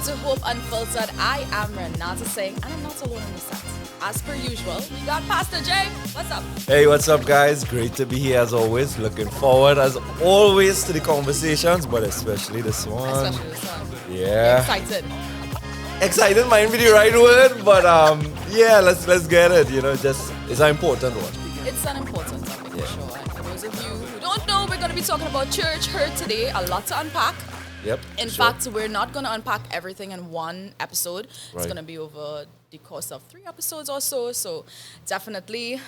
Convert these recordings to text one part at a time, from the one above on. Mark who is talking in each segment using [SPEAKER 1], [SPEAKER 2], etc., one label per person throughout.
[SPEAKER 1] to Hope Unfiltered. I am Renata Singh, and I'm not alone in the set. As per usual, we got Pastor Jay. What's up?
[SPEAKER 2] Hey, what's up, guys? Great to be here as always. Looking forward as always to the conversations, but especially this one.
[SPEAKER 1] Especially this one.
[SPEAKER 2] Yeah.
[SPEAKER 1] Excited.
[SPEAKER 2] Excited might be the right word, but yeah, let's get it. You know, just it's an important one.
[SPEAKER 1] It's an important topic for sure. And for those of you who don't know, we're going to be talking about church hurt today. A lot to unpack.
[SPEAKER 2] Yep.
[SPEAKER 1] In fact, we're not going to unpack everything in one episode. It's
[SPEAKER 2] Right.
[SPEAKER 1] going to be over the course of 3 episodes or so. So definitely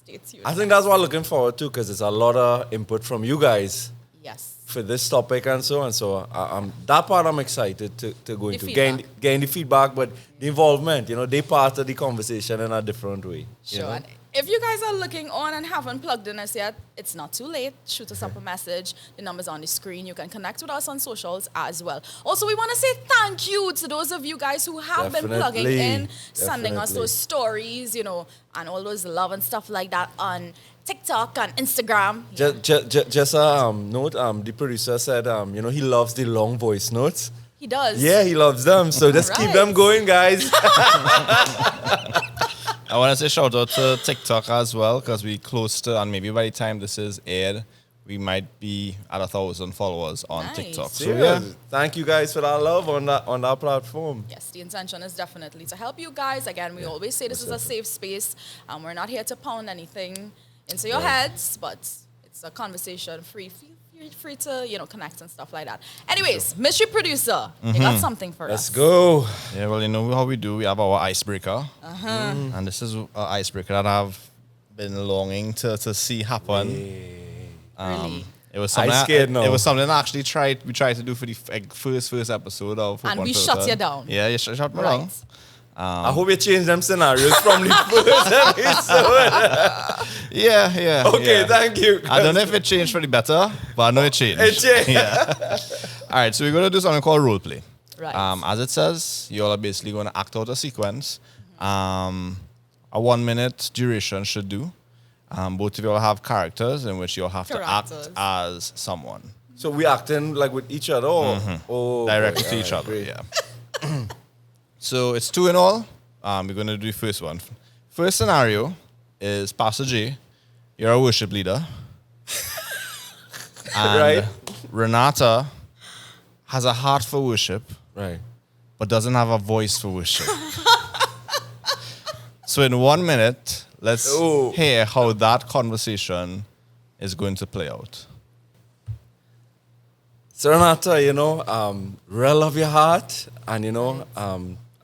[SPEAKER 1] stay tuned.
[SPEAKER 2] I think that's what I'm looking forward to because it's a lot of input from you guys
[SPEAKER 1] Yes.
[SPEAKER 2] for this topic and so on. So that part I'm excited to go
[SPEAKER 1] The
[SPEAKER 2] into,
[SPEAKER 1] feedback.
[SPEAKER 2] gain the feedback, but the involvement. You know, they part of the conversation in a different way.
[SPEAKER 1] Sure.
[SPEAKER 2] You know?
[SPEAKER 1] And if you guys are looking on and haven't plugged in us yet, it's not too late. Shoot us up a message. The number's on the screen. You can connect with us on socials as well. Also, we want to say thank you to those of you guys who have been plugging
[SPEAKER 2] Definitely.
[SPEAKER 1] in, sending us
[SPEAKER 2] Definitely.
[SPEAKER 1] those stories, you know, and all those love and stuff like that on TikTok and Instagram.
[SPEAKER 2] Just a note, the producer said, you know, he loves the long voice notes.
[SPEAKER 1] He does.
[SPEAKER 2] Yeah, he loves them. So just keep
[SPEAKER 1] Right.
[SPEAKER 2] them going, guys.
[SPEAKER 3] I want to say shout out to TikTok as well because we close to, and maybe by the time this is aired, we might be at 1,000 followers on
[SPEAKER 1] Nice.
[SPEAKER 3] TikTok. So
[SPEAKER 2] Yeah. Thank you guys for that love on that platform.
[SPEAKER 1] Yes, the intention is definitely to help you guys. Again, we always say this is a safe space. We're not here to pound anything into your heads, but it's a conversation free. Feel free to, you know, connect and stuff like that. Anyways, mystery producer, you got something for
[SPEAKER 2] Let's
[SPEAKER 1] us.
[SPEAKER 2] go.
[SPEAKER 3] yeah, well, you know how we do. We have our icebreaker, and this is an icebreaker that I've been longing to see happen.
[SPEAKER 1] Really?
[SPEAKER 3] It was something.
[SPEAKER 2] scared now.
[SPEAKER 3] It was something I actually we tried to do for the first episode of.
[SPEAKER 1] And we
[SPEAKER 3] Unfiltered.
[SPEAKER 1] shut you down.
[SPEAKER 3] Yeah, you shut me
[SPEAKER 1] Right.
[SPEAKER 3] down.
[SPEAKER 2] I hope you change them scenarios from the first episode.
[SPEAKER 3] Yeah.
[SPEAKER 2] Okay,
[SPEAKER 3] yeah.
[SPEAKER 2] thank you.
[SPEAKER 3] I don't know if it changed for the better, but I know it changed.
[SPEAKER 2] It changed.
[SPEAKER 3] Yeah. All right, so we're going to do something called role play.
[SPEAKER 1] Right.
[SPEAKER 3] As it says, you all are basically going to act out a sequence. A 1 minute duration should do. Both of you all have characters in which you'll have to act
[SPEAKER 1] Characters.
[SPEAKER 3] as someone.
[SPEAKER 2] So we acting like with each other or
[SPEAKER 3] Directly
[SPEAKER 2] boy,
[SPEAKER 3] to each
[SPEAKER 2] alright,
[SPEAKER 3] other,
[SPEAKER 2] great.
[SPEAKER 3] yeah. So it's 2 in all. We're going to do the first one. First scenario is Pastor J. You're a worship leader. And
[SPEAKER 2] Right.
[SPEAKER 3] Renata has a heart for worship,
[SPEAKER 2] Right.
[SPEAKER 3] but doesn't have a voice for worship. So in 1 minute, let's
[SPEAKER 2] Ooh.
[SPEAKER 3] hear how that conversation is going to play out.
[SPEAKER 2] So Renata, you know, real love your heart and you know,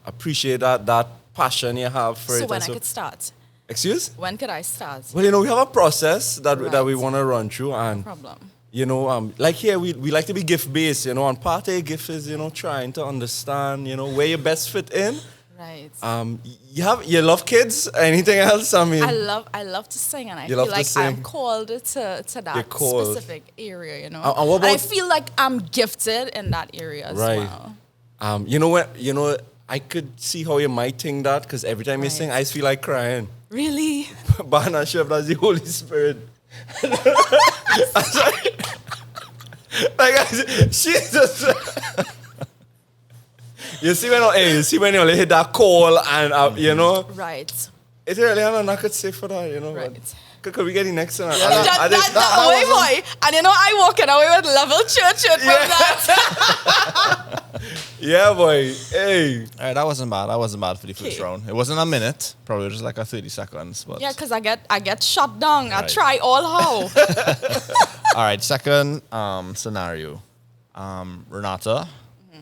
[SPEAKER 2] appreciate that passion you have for
[SPEAKER 1] So
[SPEAKER 2] it.
[SPEAKER 1] when
[SPEAKER 2] and
[SPEAKER 1] I could start?
[SPEAKER 2] Excuse?
[SPEAKER 1] When could I start?
[SPEAKER 2] Well, you know, we have a process that we
[SPEAKER 1] Right.
[SPEAKER 2] want to run through, and
[SPEAKER 1] Problem.
[SPEAKER 2] you know, like here we like to be gift based, you know, and part of your gift is you know trying to understand, you know, where you best fit in.
[SPEAKER 1] Right.
[SPEAKER 2] You love kids. Anything else? I mean,
[SPEAKER 1] I love to sing, and I
[SPEAKER 2] You
[SPEAKER 1] feel
[SPEAKER 2] love to
[SPEAKER 1] like I'm
[SPEAKER 2] sing?
[SPEAKER 1] called to
[SPEAKER 2] You're
[SPEAKER 1] that
[SPEAKER 2] called.
[SPEAKER 1] specific area, you know.
[SPEAKER 2] And what
[SPEAKER 1] I
[SPEAKER 2] about-
[SPEAKER 1] feel like I'm gifted in that area as
[SPEAKER 2] Right.
[SPEAKER 1] well.
[SPEAKER 2] you know what? You know, I could see how you might think that because every time you
[SPEAKER 1] Right.
[SPEAKER 2] sing, I feel like crying.
[SPEAKER 1] Really?
[SPEAKER 2] But I'm not sure if that's the Holy Spirit. Jesus. You see when you only hit that call and you know,
[SPEAKER 1] Right.
[SPEAKER 2] it's really I could say for that, you know.
[SPEAKER 1] Right.
[SPEAKER 2] Could we get the next one?
[SPEAKER 1] Wait, boy. And you know, I walking away with level church from that.
[SPEAKER 2] Yeah, boy. Hey.
[SPEAKER 3] All right, that wasn't bad. That wasn't bad for the first
[SPEAKER 1] Okay.
[SPEAKER 3] round. It wasn't a minute, probably just like a 30 seconds. But
[SPEAKER 1] Yeah, because I get shut down. I
[SPEAKER 3] Right.
[SPEAKER 1] try all how.
[SPEAKER 3] all right, second scenario. Renata,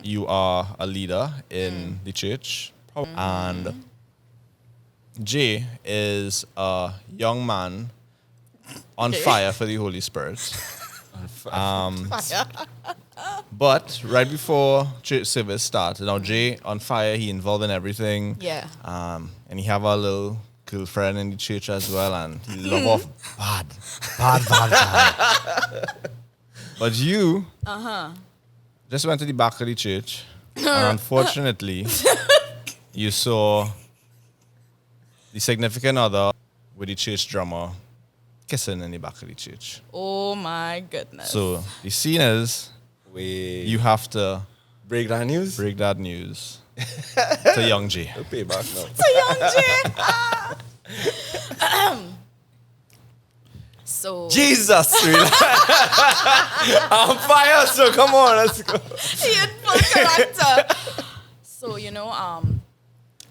[SPEAKER 3] you are a leader in the church, and Jay is a young man on
[SPEAKER 1] Okay.
[SPEAKER 3] fire for the Holy Spirit. But right before church service started, now Jay on fire, he involved in everything.
[SPEAKER 1] Yeah.
[SPEAKER 3] And he have a little girlfriend in the church as well, and he love off bad. But you just went to the back of the church, and unfortunately, you saw the significant other with the church drummer kissing in the back of the church.
[SPEAKER 1] Oh my goodness.
[SPEAKER 3] So the scene is
[SPEAKER 2] Wait.
[SPEAKER 3] you have to
[SPEAKER 2] Break that news.
[SPEAKER 3] Break that news to Young J.
[SPEAKER 2] We'll pay back now.
[SPEAKER 1] So Young J. So
[SPEAKER 2] Jesus, really? I'm fire, so come on, let's go.
[SPEAKER 1] he in full character. So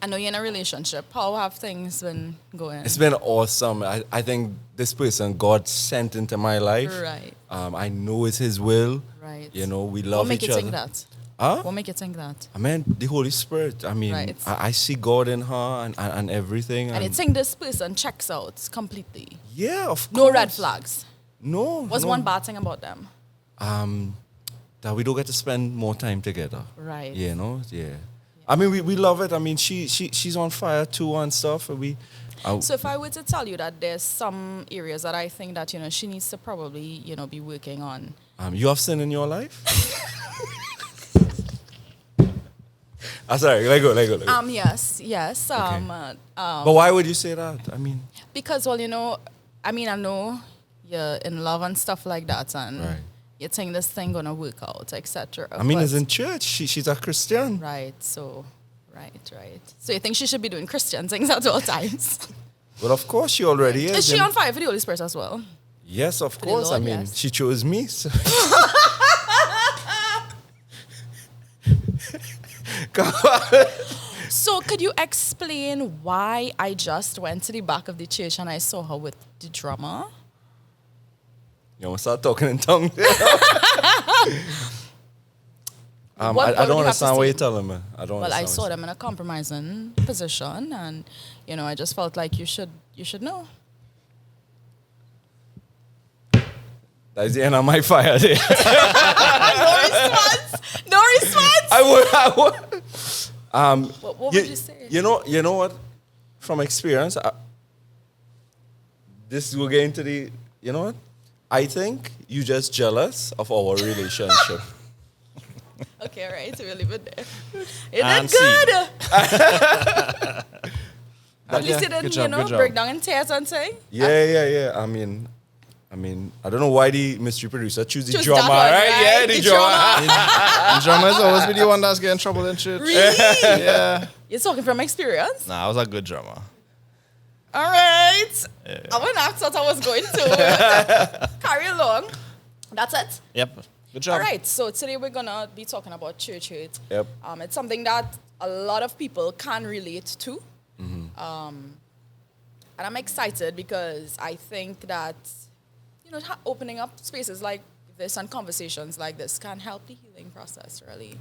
[SPEAKER 1] I know you're in a relationship. How have things been going?
[SPEAKER 2] It's been awesome. I think this person God sent into my life.
[SPEAKER 1] Right.
[SPEAKER 2] I know it's His will.
[SPEAKER 1] Right.
[SPEAKER 2] We
[SPEAKER 1] What
[SPEAKER 2] love
[SPEAKER 1] make
[SPEAKER 2] each
[SPEAKER 1] you
[SPEAKER 2] other.
[SPEAKER 1] think that?
[SPEAKER 2] Huh?
[SPEAKER 1] What make you think that?
[SPEAKER 2] I mean, the Holy Spirit. I mean,
[SPEAKER 1] Right.
[SPEAKER 2] I see God in her and everything.
[SPEAKER 1] And you think this person checks out completely?
[SPEAKER 2] Yeah, of course.
[SPEAKER 1] No red flags.
[SPEAKER 2] No.
[SPEAKER 1] What's
[SPEAKER 2] no.
[SPEAKER 1] one bad thing about them?
[SPEAKER 2] That we don't get to spend more time together.
[SPEAKER 1] Right.
[SPEAKER 2] Yeah. I mean, we love it. I mean, she's on fire too and stuff.
[SPEAKER 1] So if I were to tell you that there's some areas that I think that, she needs to probably, be working on.
[SPEAKER 2] You have sin in your life? Sorry, let go.
[SPEAKER 1] Yes.
[SPEAKER 2] Okay. But why would you say that? I mean,
[SPEAKER 1] Because, I know you're in love and stuff like that, and
[SPEAKER 2] Right.
[SPEAKER 1] you think this thing gonna work out, etc.
[SPEAKER 2] I mean, it's in church. She's a Christian.
[SPEAKER 1] Right. So, right. So you think she should be doing Christian things at all times?
[SPEAKER 2] Well, of course she already is.
[SPEAKER 1] Is she
[SPEAKER 2] and-
[SPEAKER 1] on fire for the Holy Spirit as well?
[SPEAKER 2] Yes, of
[SPEAKER 1] the
[SPEAKER 2] course.
[SPEAKER 1] Lord,
[SPEAKER 2] I mean,
[SPEAKER 1] yes.
[SPEAKER 2] she chose me. So. Come on.
[SPEAKER 1] So could you explain why I just went to the back of the church and I saw her with the drummer?
[SPEAKER 2] You want to start talking in tongues?
[SPEAKER 1] What
[SPEAKER 2] I
[SPEAKER 1] would you have
[SPEAKER 2] don't
[SPEAKER 1] to
[SPEAKER 2] understand what
[SPEAKER 1] say?
[SPEAKER 2] you're telling me. I don't
[SPEAKER 1] Well, I
[SPEAKER 2] understand.
[SPEAKER 1] saw them in a compromising position, and I just felt like you should know.
[SPEAKER 2] That's the end of my fire there.
[SPEAKER 1] No response.
[SPEAKER 2] I would.
[SPEAKER 1] What would you say?
[SPEAKER 2] You know what? From experience, this will get into the. You know what? I think you just jealous of our relationship.
[SPEAKER 1] Okay, all right, we'll leave it there. You
[SPEAKER 3] And
[SPEAKER 1] did good. At least you
[SPEAKER 3] Good
[SPEAKER 1] didn't,
[SPEAKER 3] job.
[SPEAKER 1] break down in tears and say.
[SPEAKER 2] Yeah. I mean, I don't know why the mystery producer choose the
[SPEAKER 1] Choose
[SPEAKER 2] drummer,
[SPEAKER 1] that one,
[SPEAKER 2] right?
[SPEAKER 1] right?
[SPEAKER 2] Yeah, the
[SPEAKER 1] The
[SPEAKER 2] drummer.
[SPEAKER 3] The drummer is always be the one that's getting in trouble in church.
[SPEAKER 1] Really?
[SPEAKER 3] Yeah.
[SPEAKER 1] You're talking from experience?
[SPEAKER 3] Nah, I was a good drummer.
[SPEAKER 1] All right. I wouldn't have thought I was going to. Carry along. That's it.
[SPEAKER 3] Yep. Good job.
[SPEAKER 1] All right. So today we're going to be talking about church hurt.
[SPEAKER 2] Yep.
[SPEAKER 1] It's something that a lot of people can relate to. And I'm excited because I think that, opening up spaces like this and conversations like this can help the healing process, really.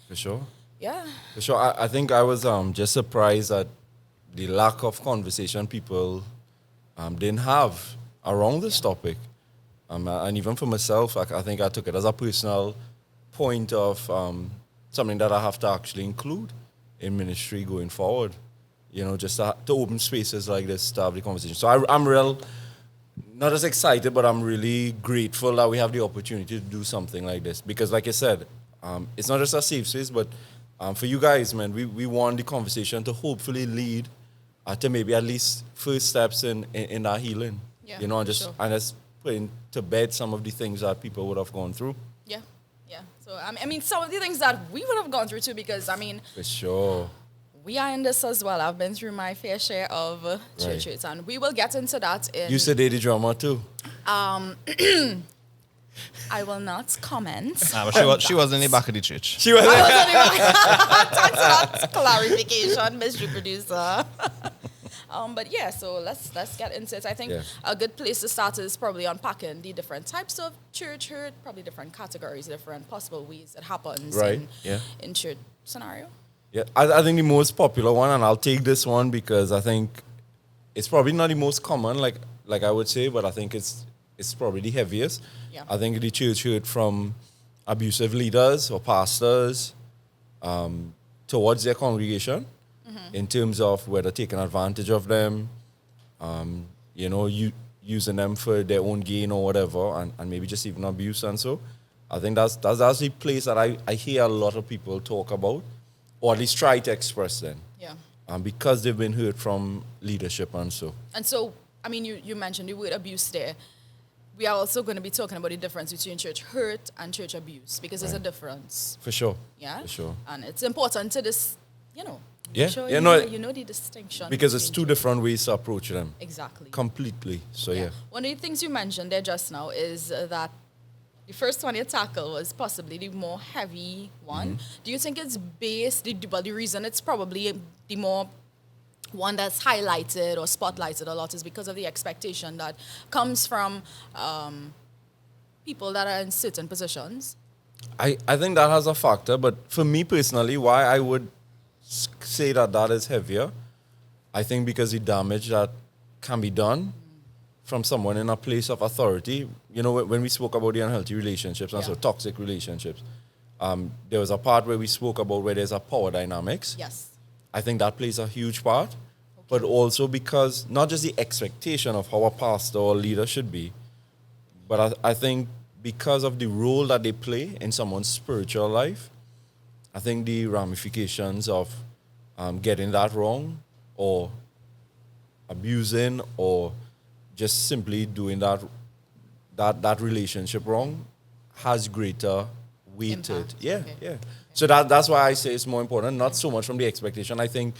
[SPEAKER 2] For sure.
[SPEAKER 1] Yeah.
[SPEAKER 2] For sure. I think I was just surprised at the lack of conversation people didn't have around this topic. And even for myself, I think I took it as a personal point of something that I have to actually include in ministry going forward. Just to open spaces like this to have the conversation. So I'm not as excited, but I'm really grateful that we have the opportunity to do something like this. Because like I said, it's not just a safe space, but for you guys, man, we want the conversation to hopefully lead to maybe at least first steps in our healing.
[SPEAKER 1] Yeah,
[SPEAKER 2] and
[SPEAKER 1] for
[SPEAKER 2] just
[SPEAKER 1] sure.
[SPEAKER 2] and just putting to bed some of the things that people would have gone through.
[SPEAKER 1] Yeah. So, I mean, some of the things that we would have gone through too, because,
[SPEAKER 2] For sure.
[SPEAKER 1] we are in this as well. I've been through my fair share of church hurts, and we will get into that in...
[SPEAKER 2] You said the drama too.
[SPEAKER 1] I will not comment.
[SPEAKER 3] Nah, but she was in the back of the church.
[SPEAKER 2] She was
[SPEAKER 1] Thanks for that clarification, Mr. Producer. But yeah, so let's get into it. I think
[SPEAKER 2] Yeah.
[SPEAKER 1] a good place to start is probably unpacking the different types of church hurt, probably different categories, different possible ways it happens
[SPEAKER 2] Right, yeah.
[SPEAKER 1] in church scenario.
[SPEAKER 2] Yeah, I think the most popular one, and I'll take this one because I think it's probably not the most common, like I would say, but I think it's probably the heaviest.
[SPEAKER 1] Yeah.
[SPEAKER 2] I think the church hurt from abusive leaders or pastors towards their congregation in terms of whether taking advantage of them, using them for their own gain or whatever, and maybe just even abuse and so. I think that's the place that I hear a lot of people talk about, or at least try to express them.
[SPEAKER 1] Yeah.
[SPEAKER 2] Because they've been hurt from leadership and so.
[SPEAKER 1] And so, I mean, you mentioned the word abuse there. we are also going to be talking about the difference between church hurt and church abuse, because there's a
[SPEAKER 2] Right.
[SPEAKER 1] difference.
[SPEAKER 2] For sure.
[SPEAKER 1] Yeah.
[SPEAKER 2] For sure.
[SPEAKER 1] And it's important to this,
[SPEAKER 2] Yeah.
[SPEAKER 1] sure
[SPEAKER 2] Yeah,
[SPEAKER 1] you,
[SPEAKER 2] no,
[SPEAKER 1] know, you know the distinction.
[SPEAKER 2] Because it's
[SPEAKER 1] between
[SPEAKER 2] two different ways to approach them.
[SPEAKER 1] Exactly.
[SPEAKER 2] Completely. So yeah.
[SPEAKER 1] One of the things you mentioned there just now is that the first one you tackled was possibly the more heavy one.
[SPEAKER 2] Mm-hmm.
[SPEAKER 1] Do you think it's based, the reason it's probably the more one that's highlighted or spotlighted a lot is because of the expectation that comes from people that are in certain positions?
[SPEAKER 2] I think that has a factor, but for me personally, why I would say that is heavier, I think because the damage that can be done from someone in a place of authority, when we spoke about the unhealthy relationships and
[SPEAKER 1] Yeah.
[SPEAKER 2] so toxic relationships, there was a part where we spoke about where there's a power dynamics.
[SPEAKER 1] Yes.
[SPEAKER 2] I think that plays a huge part, but also because not just the expectation of how a pastor or leader should be, but I think because of the role that they play in someone's spiritual life, I think the ramifications of getting that wrong or abusing or just simply doing that relationship wrong has greater weight to it.
[SPEAKER 1] Impact.
[SPEAKER 2] Yeah,
[SPEAKER 1] Okay.
[SPEAKER 2] yeah. So that's why I say it's more important, not so much from the expectation. I think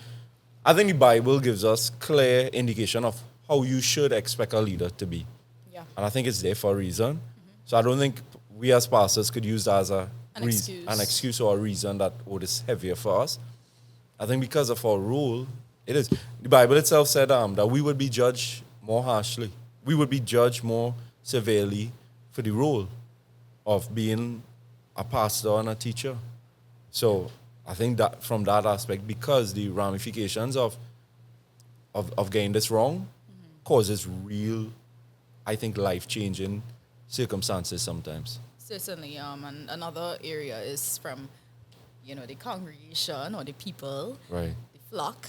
[SPEAKER 2] the Bible gives us clear indication of how you should expect a leader to be.
[SPEAKER 1] Yeah.
[SPEAKER 2] And I think it's there for a reason. So I don't think we as pastors could use that as
[SPEAKER 1] An excuse.
[SPEAKER 2] an excuse or a reason that is heavier for us. I think because of our rule, it is. The Bible itself said that we would be judged more harshly. We would be judged more severely for the role of being a pastor and a teacher. So I think that from that aspect, because the ramifications of getting this wrong causes real, I think, life-changing circumstances sometimes.
[SPEAKER 1] Certainly. And another area is from, the congregation or the people,
[SPEAKER 2] Right.
[SPEAKER 1] the flock,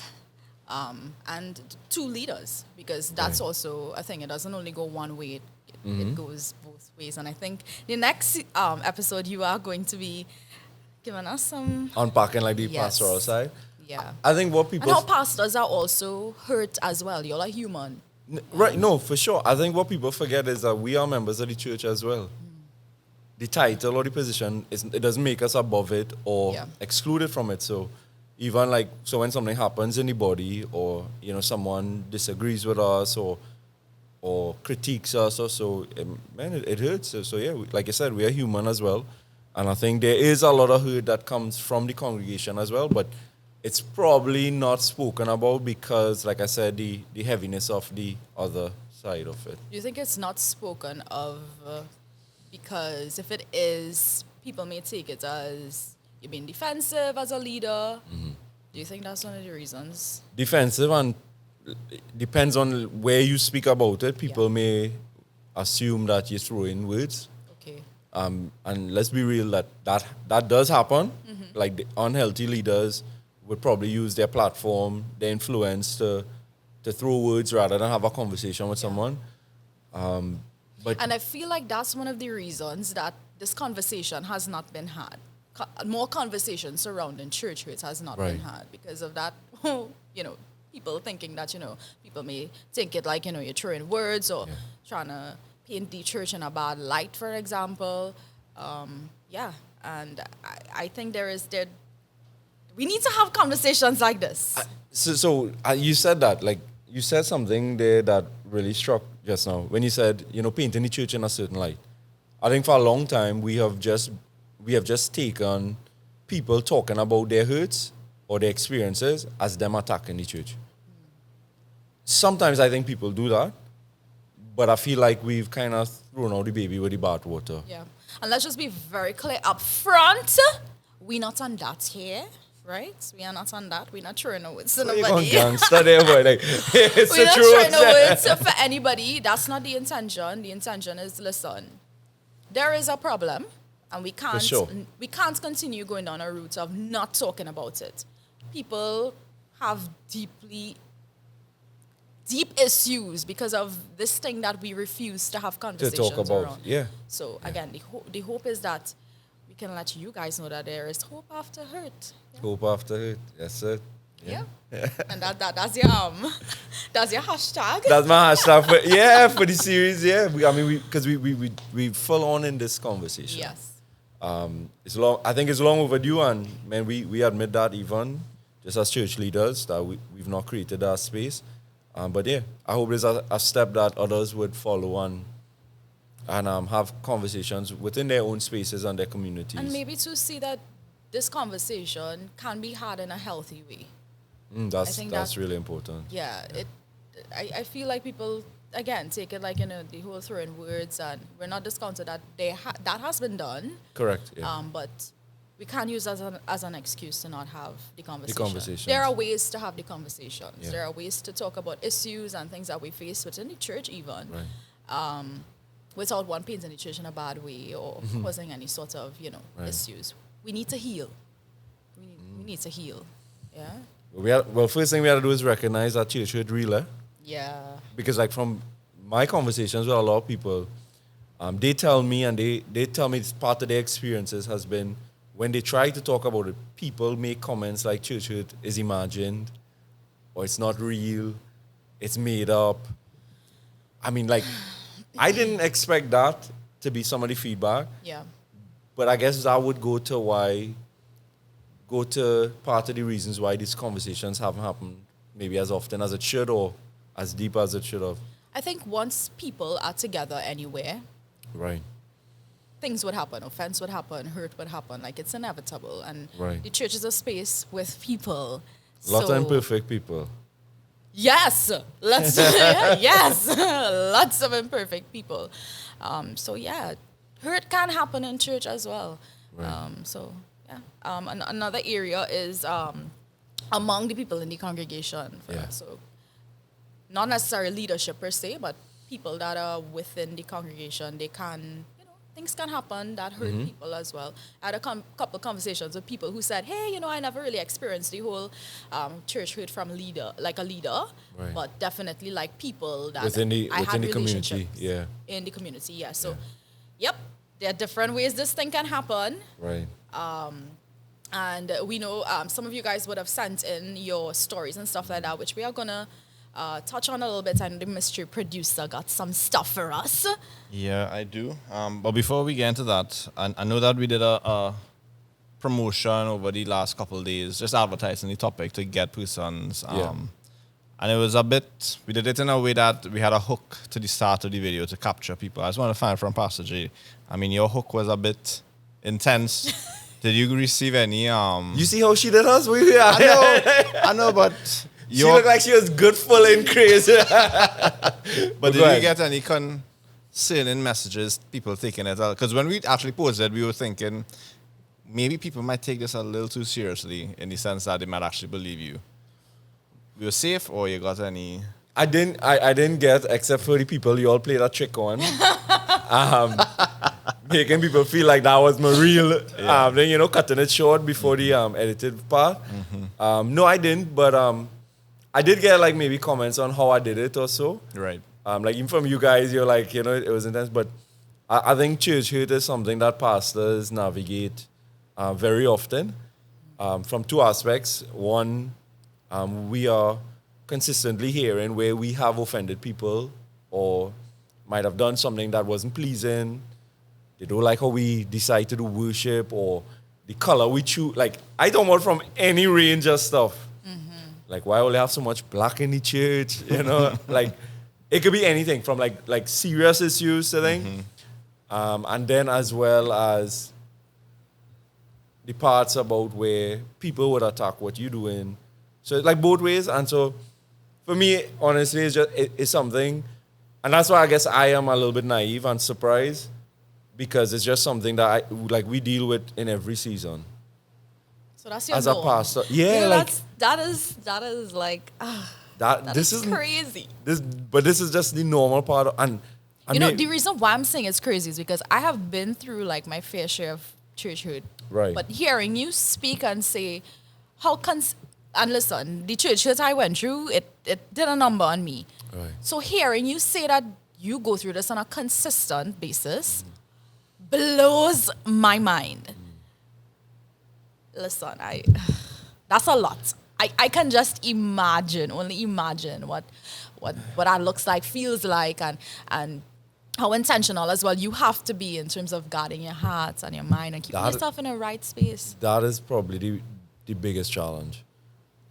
[SPEAKER 1] and two leaders, because that's
[SPEAKER 2] Right.
[SPEAKER 1] also a thing. It doesn't only go one way; it
[SPEAKER 2] Mm-hmm.
[SPEAKER 1] goes both ways. And I think the next episode you are going to be giving us some,
[SPEAKER 2] Unpacking like the
[SPEAKER 1] Yes.
[SPEAKER 2] pastoral side.
[SPEAKER 1] yeah.
[SPEAKER 2] I think what
[SPEAKER 1] And
[SPEAKER 2] people
[SPEAKER 1] how pastors are also hurt as well. You're like human.
[SPEAKER 2] Right, no, for sure. I think what people forget is that we are members of the church as well. The title or the position, it doesn't make us above it or
[SPEAKER 1] Yeah.
[SPEAKER 2] excluded from it. So even so when something happens in the body or, someone disagrees with us or critiques us or so, man, it hurts. So yeah, like I said, we are human as well. And I think there is a lot of hurt that comes from the congregation as well, but it's probably not spoken about because, like I said, the heaviness of the other side of it.
[SPEAKER 1] Do you think it's not spoken of because if it is, people may take it as you're being defensive as a leader? Do you think that's one of the reasons?
[SPEAKER 2] Defensive, and depends on where you speak about it. People may assume that you're throwing words.
[SPEAKER 1] Okay.
[SPEAKER 2] And let's be real, that does happen. Like the unhealthy leaders would probably use their platform, their influence to throw words rather than have a conversation with someone. But
[SPEAKER 1] And I feel like that's one of the reasons that this conversation has not been had. More conversations surrounding church hurt has not been
[SPEAKER 2] Right.
[SPEAKER 1] had because of that, people thinking that, people may think it like, you're throwing words or trying to paint the church in a bad light, for example. And I think we need to have conversations like this.
[SPEAKER 2] So you said that, like, you said something there that really struck just now when you said, painting the church in a certain light. I think for a long time we have just taken people talking about their hurts or their experiences as them attacking the church. Sometimes I think people do that, but I feel like we've kind of thrown out the baby with the bathwater.
[SPEAKER 1] Yeah. And let's just be very clear up front. We're not on that here, right? We are not on that. We're not throwing no words to
[SPEAKER 2] You're going
[SPEAKER 1] nobody.
[SPEAKER 2] gangster there, boy. Like, it's
[SPEAKER 1] We're
[SPEAKER 2] the
[SPEAKER 1] not
[SPEAKER 2] truth.
[SPEAKER 1] throwing no words for anybody. That's not the intention. The intention is, listen, there is a problem, and we can't
[SPEAKER 2] sure.
[SPEAKER 1] we can't continue going down a route of not talking about it. People have deep issues because of this thing that we refuse to have
[SPEAKER 2] To
[SPEAKER 1] conversations
[SPEAKER 2] talk about,
[SPEAKER 1] around.
[SPEAKER 2] yeah.
[SPEAKER 1] So again, the hope is that we can let you guys know that there is hope after hurt. Yeah.
[SPEAKER 2] Hope after it. That's it.
[SPEAKER 1] Yeah. And that's your that's your hashtag.
[SPEAKER 2] That's my hashtag for the series. Yeah, because we full on in this conversation.
[SPEAKER 1] Yes.
[SPEAKER 2] It's long. I think it's long overdue, and man, we admit that even just as church leaders that we've not created that space. But yeah, I hope there's a step that others would follow on and have conversations within their own spaces and their communities.
[SPEAKER 1] And maybe to see that this conversation can be had in a healthy way.
[SPEAKER 2] That's really important.
[SPEAKER 1] Yeah, I feel like people again take it like the whole throwing words, and we're not discounted that that has been done.
[SPEAKER 2] Correct. Yeah.
[SPEAKER 1] But we can't use as an excuse to not have the conversation.
[SPEAKER 2] conversations.
[SPEAKER 1] There are ways to have the conversations.
[SPEAKER 2] Yeah.
[SPEAKER 1] There are ways to talk about issues and things that we face within the church even.
[SPEAKER 2] Right.
[SPEAKER 1] Without one painting the church in a bad way or causing any sort of,
[SPEAKER 2] Right.
[SPEAKER 1] issues. We need to heal. We need to heal. Yeah?
[SPEAKER 2] First thing we have to do is recognize that churchhood real.
[SPEAKER 1] Yeah.
[SPEAKER 2] Because like from my conversations with a lot of people, they tell me and they tell me it's part of their experiences has been when they try to talk about it, people make comments like churchhood is imagined or it's not real, it's made up. I mean, like, I didn't expect that to be some of the feedback.
[SPEAKER 1] Yeah.
[SPEAKER 2] But I guess that would go to part of the reasons why these conversations haven't happened maybe as often as it should or as deep as it should have.
[SPEAKER 1] I think once people are together anywhere,
[SPEAKER 2] Right.
[SPEAKER 1] things would happen, offense would happen, hurt would happen. Like, it's inevitable. And
[SPEAKER 2] Right.
[SPEAKER 1] the church is a space with people.
[SPEAKER 2] Lots of imperfect people.
[SPEAKER 1] Yes, yes, lots of imperfect people. So yeah, hurt can happen in church as well.
[SPEAKER 2] Right.
[SPEAKER 1] Another area is among the people in the congregation.
[SPEAKER 2] Yeah.
[SPEAKER 1] So not necessarily leadership per se, but people that are within the congregation, they can, things can happen that hurt people as well. I had a couple conversations with people who said, hey, I never really experienced the whole church hurt from a leader,
[SPEAKER 2] Right.
[SPEAKER 1] but definitely like people that
[SPEAKER 2] Within the
[SPEAKER 1] I had
[SPEAKER 2] community,
[SPEAKER 1] relationships
[SPEAKER 2] yeah.
[SPEAKER 1] in the community, yeah. So, yep, there are different ways this thing can happen.
[SPEAKER 2] Right.
[SPEAKER 1] And we know some of you guys would have sent in your stories and stuff like that, which we are going to touch on a little bit. I know the mystery producer got some stuff for us.
[SPEAKER 3] Yeah, I do. But before we get into that, I know that we did a promotion over the last couple of days, just advertising the topic to get persons. And it was we did it in a way that we had a hook to the start of the video to capture people. I just want to find from Pastor J. I mean, your hook was a bit intense. Did you receive any...
[SPEAKER 2] You see how she did us?
[SPEAKER 3] I know, but...
[SPEAKER 2] She looked like she was good, full and crazy.
[SPEAKER 3] But did you get any concerning messages, people taking it out? Because when we actually posted, we were thinking maybe people might take this a little too seriously in the sense that they might actually believe you. You were safe, or you got any?
[SPEAKER 2] I didn't get, except for the people you all played a trick on. Making people feel like that was my real. Then cutting it short before the edited part. No, I didn't, but I did get like maybe comments on how I did it or so.
[SPEAKER 3] Right.
[SPEAKER 2] Like even from you guys, you're like, it was intense. But I think church hurt is something that pastors navigate very often from two aspects. One, we are consistently hearing where we have offended people or might have done something that wasn't pleasing. They don't like how we decide to do worship or the color we choose. Like, I don't want from any range of stuff. Like, why only have so much black in the church? Like, it could be anything from like serious issues, I think. And then as well as the parts about where people would attack what you're doing. So it's like both ways. And so for me, honestly, it's something, and that's why I guess I am a little bit naive and surprised, because it's just something that we deal with in every season.
[SPEAKER 1] So that's your
[SPEAKER 2] as
[SPEAKER 1] goal.
[SPEAKER 2] A pastor. Yeah,
[SPEAKER 1] that is like
[SPEAKER 2] this is
[SPEAKER 1] crazy.
[SPEAKER 2] But this is just the normal part and
[SPEAKER 1] the reason why I'm saying it's crazy is because I have been through like my fair share of churchhood.
[SPEAKER 2] Right.
[SPEAKER 1] But hearing you speak and say and listen, the churchhood I went through, it did a number on me.
[SPEAKER 2] Right.
[SPEAKER 1] So hearing you say that you go through this on a consistent basis blows my mind. Listen, that's a lot. I can just only imagine what that looks like, feels like, and how intentional as well you have to be in terms of guarding your heart and your mind and keeping yourself in a right space.
[SPEAKER 2] That is probably the biggest challenge.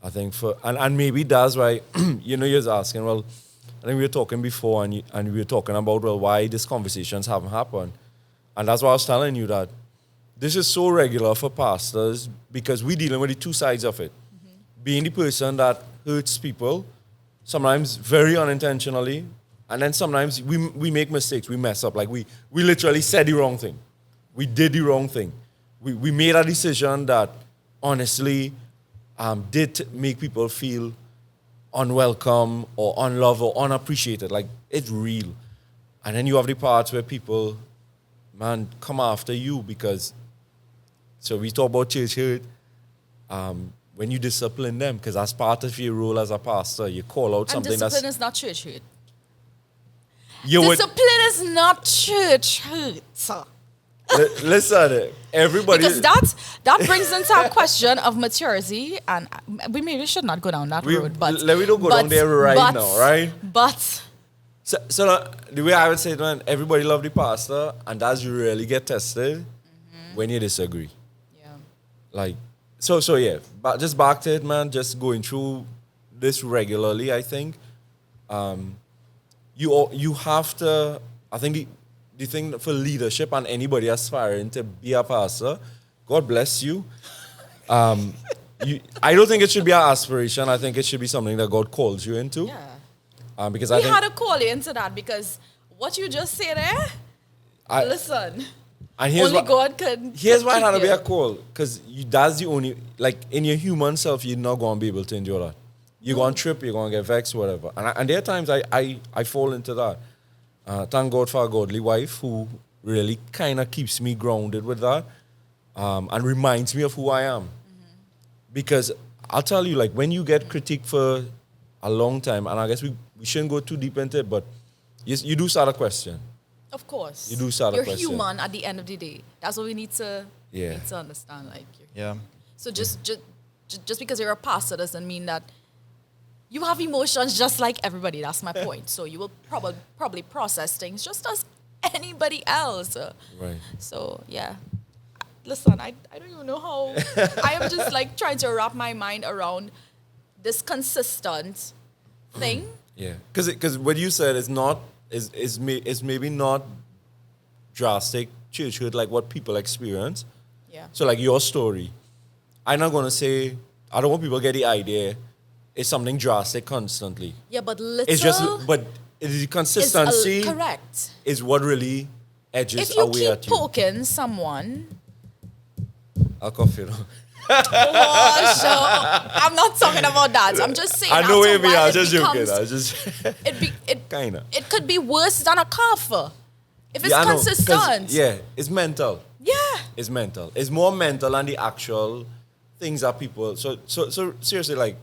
[SPEAKER 2] I think and maybe that's why, you're just asking, well, I think we were talking before and we were talking about, well, why these conversations haven't happened. And that's why I was telling you that this is so regular for pastors because we're dealing with the two sides of it. Being the person that hurts people, sometimes very unintentionally, and then sometimes we make mistakes, we mess up. Like we literally said the wrong thing. We did the wrong thing. We made a decision that honestly did make people feel unwelcome or unloved or unappreciated. Like it's real. And then you have the parts where people, man, come after you because, so we talk about church hurt, when you discipline them, because as part of your role as a pastor, you call out something
[SPEAKER 1] and discipline is not church hurt. Discipline is not church hurt.
[SPEAKER 2] Listen, everybody...
[SPEAKER 1] Because that brings into a question of maturity, and we maybe should not go down that road. But
[SPEAKER 2] let me don't go down there now, right?
[SPEAKER 1] But...
[SPEAKER 2] So the way I would say it, man, everybody love the pastor, and that's you really get tested when you disagree.
[SPEAKER 1] Yeah.
[SPEAKER 2] Like, so yeah, but just back to it, man, just going through this regularly, I think. You have to, I think the thing for leadership and anybody aspiring to be a pastor, God bless you. I don't think it should be an aspiration. I think it should be something that God calls you into.
[SPEAKER 1] Yeah.
[SPEAKER 2] Because
[SPEAKER 1] we had to call you into that because what you just said there, listen,
[SPEAKER 2] and
[SPEAKER 1] only God can.
[SPEAKER 2] Here's why it had to be a call, because that's the only, like in your human self, you're not going to be able to endure that. You're going to trip, you're going to get vexed, whatever. And there are times I fall into that. Thank God for a godly wife who really kind of keeps me grounded with that and reminds me of who I am. Because I'll tell you, like, when you get critiqued for a long time, and I guess we shouldn't go too deep into it, but you do start a question.
[SPEAKER 1] Of course.
[SPEAKER 2] You do start a question.
[SPEAKER 1] You're human at the end of the day. That's what we need to understand. Like, So just because you're a pastor doesn't mean that you have emotions just like everybody. That's my point. So you will probably process things just as anybody else.
[SPEAKER 2] Right.
[SPEAKER 1] So, yeah. Listen, I don't even know how. I am just like trying to wrap my mind around this consistent thing.
[SPEAKER 2] Yeah. Because what you said is maybe not drastic church hurt like what people experience.
[SPEAKER 1] Yeah.
[SPEAKER 2] So like your story, I'm not going to say, I don't want people to get the idea it's something drastic constantly.
[SPEAKER 1] Yeah, but little...
[SPEAKER 2] It's just, but the consistency
[SPEAKER 1] correct.
[SPEAKER 2] Is what really edges
[SPEAKER 1] if you
[SPEAKER 2] away at you.
[SPEAKER 1] If you keep poking someone...
[SPEAKER 2] I'll cough it.
[SPEAKER 1] Oh, sure. I'm not talking about that. I'm just saying.
[SPEAKER 2] I know what you mean. I was just joking. I was just... kind of.
[SPEAKER 1] It could be worse than a cough. If it's consistent.
[SPEAKER 2] It's mental.
[SPEAKER 1] Yeah.
[SPEAKER 2] It's mental. It's more mental than the actual things that people... So seriously, like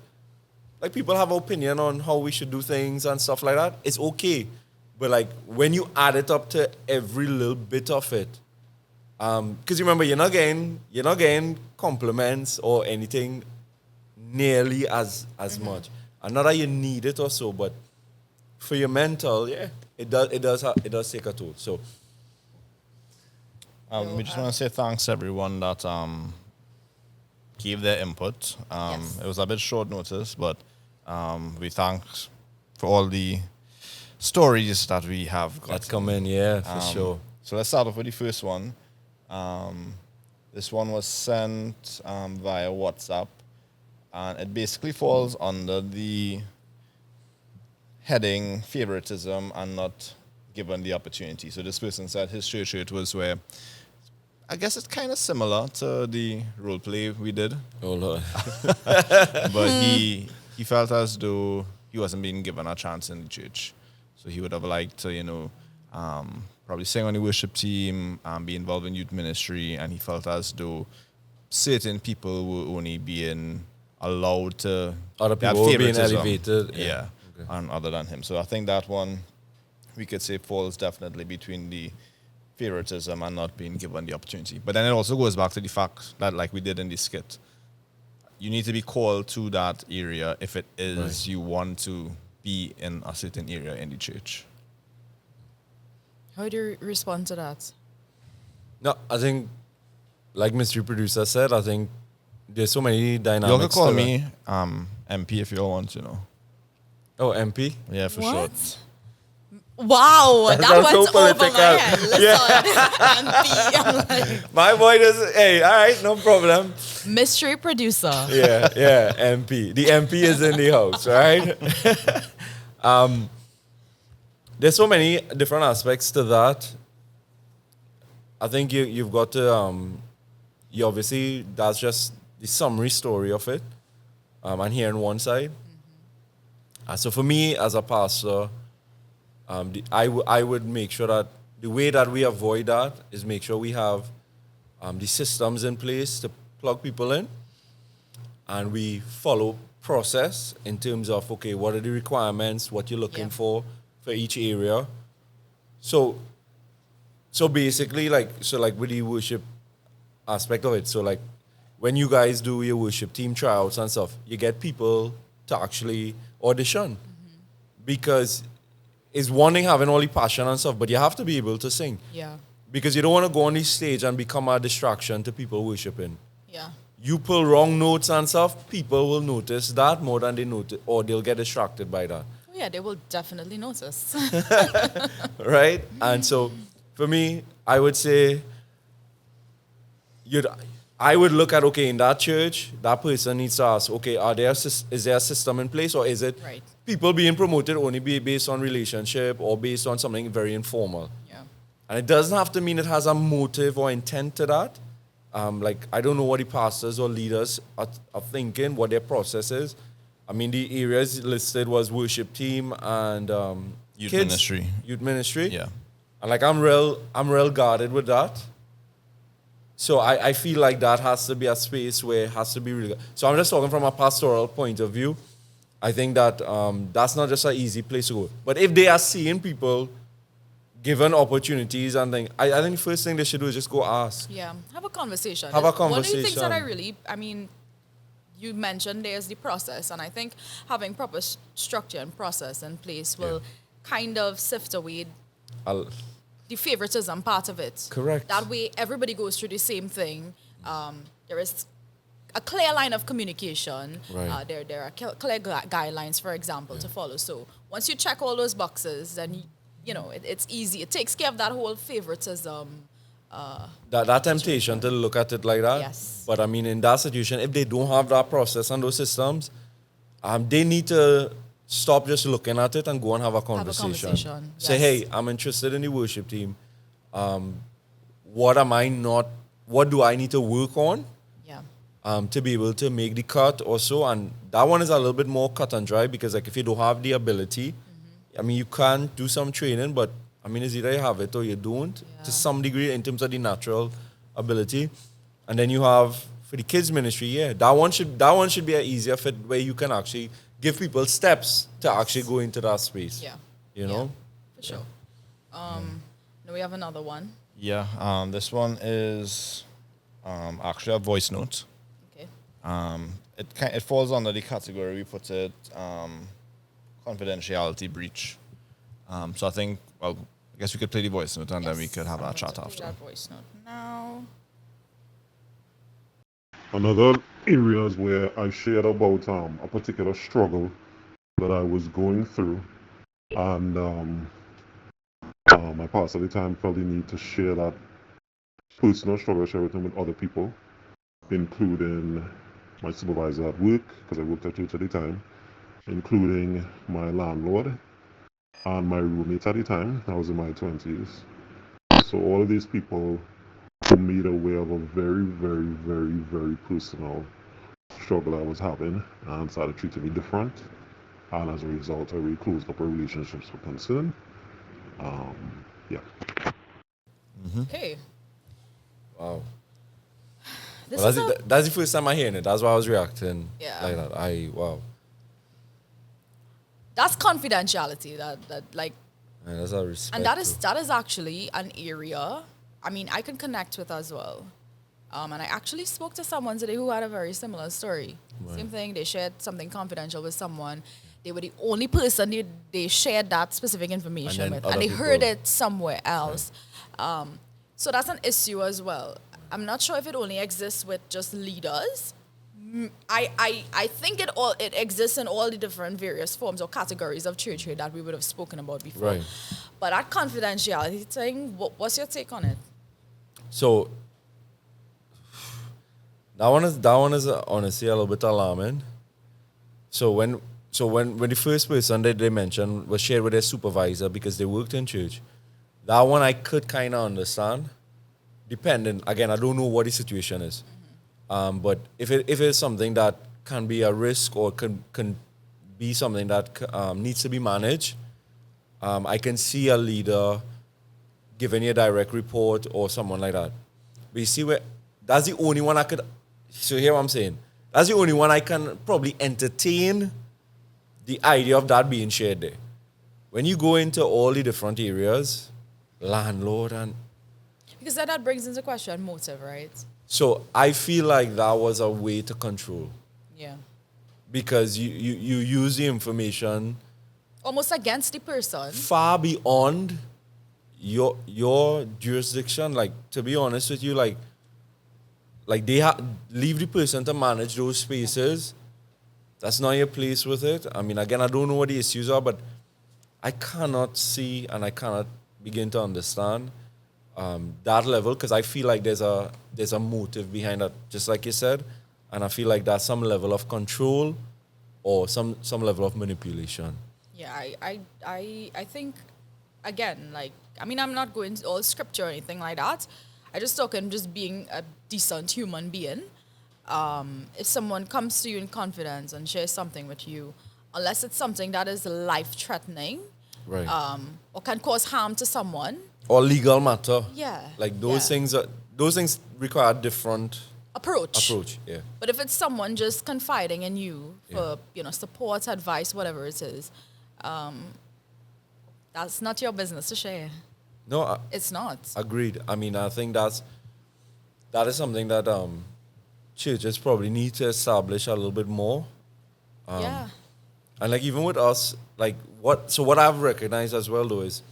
[SPEAKER 2] people have an opinion on how we should do things and stuff like that. It's okay. But like when you add it up to every little bit of it, because remember, you're not getting compliments or anything nearly as much. And not that you need it or so, but for your mental, it does take a toll. So
[SPEAKER 3] we just want to say thanks to everyone that gave their input.
[SPEAKER 1] Yes.
[SPEAKER 3] It was a bit short notice, but we thank for all the stories that we have got.
[SPEAKER 2] That come in, for sure.
[SPEAKER 3] So let's start off with the first one. This one was sent via WhatsApp, and it basically falls under the heading favoritism and not given the opportunity. So this person said his church hurt was where, I guess it's kind of similar to the role play we did.
[SPEAKER 2] Oh Lord.
[SPEAKER 3] But he felt as though he wasn't being given a chance in the church. So he would have liked to, probably sing on the worship team, be involved in youth ministry, and he felt as though certain people were only being allowed to
[SPEAKER 2] other people were being elevated.
[SPEAKER 3] Okay. And other than him. So I think that one, we could say, falls definitely between the favoritism and not being given the opportunity. But then it also goes back to the fact that, like we did in the skit, you need to be called to that area if it is you want to be in a certain area in the church.
[SPEAKER 1] How do you respond to that?
[SPEAKER 2] No, I think, like Mystery Producer said, I think there's so many dynamics.
[SPEAKER 3] You all can call
[SPEAKER 2] to
[SPEAKER 3] me MP if you all want to know.
[SPEAKER 2] Oh, MP?
[SPEAKER 3] Yeah, for
[SPEAKER 1] What?
[SPEAKER 3] short.
[SPEAKER 1] Wow, that
[SPEAKER 2] That's so
[SPEAKER 1] went over
[SPEAKER 2] political.
[SPEAKER 1] my head. Listen, I'm like,
[SPEAKER 2] My boy does. Hey, all right, no problem.
[SPEAKER 1] mystery producer.
[SPEAKER 2] Yeah, MP. The MP is in the house, right? There's so many different aspects to that. I think you've got to you obviously, that's just the summary story of it. And hearing one side. So for me as a pastor, I would make sure that the way that we avoid that is make sure we have the systems in place to plug people in, and we follow process in terms of, okay, what are the requirements, what you're looking for each area. So basically, like with the worship aspect of it, so like when you guys do your worship team tryouts and stuff, you get people to actually audition, because it's one thing having all the passion and stuff, but you have to be able to sing.
[SPEAKER 1] Yeah.
[SPEAKER 2] Because you don't want to go on the stage and become a distraction to people worshiping.
[SPEAKER 1] Yeah.
[SPEAKER 2] You pull wrong notes and stuff, people will notice that more than they notice, or they'll get distracted by that.
[SPEAKER 1] Oh, yeah, they will definitely notice.
[SPEAKER 2] Right? And so, for me, I would say, I would look at, okay, in that church, that person needs to ask, okay, is there a system in place, or is it
[SPEAKER 1] Right.
[SPEAKER 2] people being promoted only based on relationship or based on something very informal?
[SPEAKER 1] Yeah.
[SPEAKER 2] And it doesn't have to mean it has a motive or intent to that. Like, I don't know what the pastors or leaders are thinking, what their process is. I mean, the areas listed was worship team and
[SPEAKER 3] Youth
[SPEAKER 2] kids,
[SPEAKER 3] ministry.
[SPEAKER 2] Youth ministry.
[SPEAKER 3] Yeah.
[SPEAKER 2] And like, I'm real guarded with that. So I feel like that has to be a space where it has to be really good. So I'm just talking from a pastoral point of view. I think that that's not just an easy place to go. But if they are seeing people given opportunities and things, I think the first thing they should do is just go ask.
[SPEAKER 1] Yeah. Have a conversation.
[SPEAKER 2] Have a
[SPEAKER 1] One of the things
[SPEAKER 2] conversation.
[SPEAKER 1] that you mentioned there's the process, and I think having proper structure and process in place will kind of sift away the favoritism part of it.
[SPEAKER 2] Correct.
[SPEAKER 1] That way, everybody goes through the same thing. There is a clear line of communication.
[SPEAKER 2] Right.
[SPEAKER 1] There are clear guidelines, for example, to follow. So once you check all those boxes, then it's easy. It takes care of that whole favoritism.
[SPEAKER 2] That temptation to look at it like that.
[SPEAKER 1] Yes.
[SPEAKER 2] But I mean, in that situation, if they don't have that process and those systems, they need to stop just looking at it and go and have a conversation. Say,
[SPEAKER 1] Yes.
[SPEAKER 2] hey, I'm interested in the worship team. What do I need to work on
[SPEAKER 1] Yeah.
[SPEAKER 2] to be able to make the cut or so? And that one is a little bit more cut and dry, because like if you don't have the ability, I mean, you can do some training, but I mean, it's either you have it or you don't to some degree in terms of the natural ability. And then you have, for the kids ministry, that one should be an easier fit where you can actually give people steps to actually go into that space.
[SPEAKER 1] Yeah.
[SPEAKER 2] You know?
[SPEAKER 1] For sure. Now we have another one.
[SPEAKER 3] Yeah. This one is actually a voice note.
[SPEAKER 1] Okay.
[SPEAKER 3] It falls under the category we put it confidentiality breach. So I think, well, I guess we could play the voice note and then we could have
[SPEAKER 1] I'm
[SPEAKER 3] that
[SPEAKER 1] going
[SPEAKER 3] chat
[SPEAKER 1] to play
[SPEAKER 3] after.
[SPEAKER 1] that voice note now.
[SPEAKER 4] Another areas where I shared about a particular struggle that I was going through, and my pastor at the time felt the need to share that personal struggle, share with him with other people, including my supervisor at work, because I worked at church at the time, including my landlord and my roommate at the time. I was in my 20s. So all of these people were made aware of a very, very, very, very personal struggle I was having, and started treating me different. And as a result, I really closed up our relationships were concerned. Yeah.
[SPEAKER 1] Okay.
[SPEAKER 2] Wow.
[SPEAKER 1] This
[SPEAKER 2] Well,
[SPEAKER 1] is
[SPEAKER 2] that's the first time I hear it. That's why I was reacting
[SPEAKER 1] Yeah.
[SPEAKER 2] like that. Wow.
[SPEAKER 1] that's confidentiality. That like,
[SPEAKER 2] Man, that's a respect.
[SPEAKER 1] and that is actually an area. I mean, I can connect with as well. And I actually spoke to someone today who had a very similar story.
[SPEAKER 2] Right.
[SPEAKER 1] Same thing, they shared something confidential with someone. They were the only person they shared that specific information
[SPEAKER 2] And then
[SPEAKER 1] with.
[SPEAKER 2] other
[SPEAKER 1] And they heard
[SPEAKER 2] people-
[SPEAKER 1] it somewhere else. So that's an issue as well. I'm not sure if it only exists with just leaders. I think it exists in all the different various forms or categories of church that we would have spoken about before.
[SPEAKER 2] Right.
[SPEAKER 1] But that confidentiality thing, what's your take on it?
[SPEAKER 2] So that one is honestly a little bit alarming. So when the first person that they mentioned was shared with their supervisor because they worked in church, that one I could kind of understand. Depending, again, I don't know what the situation is, but if it's something that can be a risk or can be something that needs to be managed, I can see a leader giving you a direct report or someone like that. But you see, that's the only one I could. So hear what I'm saying? That's the only one I can probably entertain the idea of that being shared there. When you go into all the different areas, landlord and
[SPEAKER 1] Because that brings into question motive, right?
[SPEAKER 2] so I feel like that was a way to control
[SPEAKER 1] Yeah.
[SPEAKER 2] because you use the information
[SPEAKER 1] Almost against the person.
[SPEAKER 2] far beyond your jurisdiction. Like, to be honest with you, like they leave the person to manage those spaces. That's not your place with it. I mean, again, I don't know what the issues are, but I cannot see and I cannot begin to understand that level because I feel like there's a motive behind that, just like you said, and I feel like that's some level of control or some level of manipulation.
[SPEAKER 1] Yeah, I think, again, like, I mean, I'm not going all scripture or anything like that. I just talking just being a decent human being. If someone comes to you in confidence and shares something with you, unless it's something that is life-threatening,
[SPEAKER 2] Right.
[SPEAKER 1] or can cause harm to someone,
[SPEAKER 2] Or legal matter.
[SPEAKER 1] yeah,
[SPEAKER 2] Like those
[SPEAKER 1] yeah.
[SPEAKER 2] things require a different
[SPEAKER 1] approach.
[SPEAKER 2] yeah.
[SPEAKER 1] But if it's someone just confiding in you for support, advice, whatever it is, that's not your business to share.
[SPEAKER 2] No,
[SPEAKER 1] It's not.
[SPEAKER 2] agreed. I mean, I think that is something that churches probably need to establish a little bit more.
[SPEAKER 1] Yeah.
[SPEAKER 2] And like even with us, like what I've recognized as well though is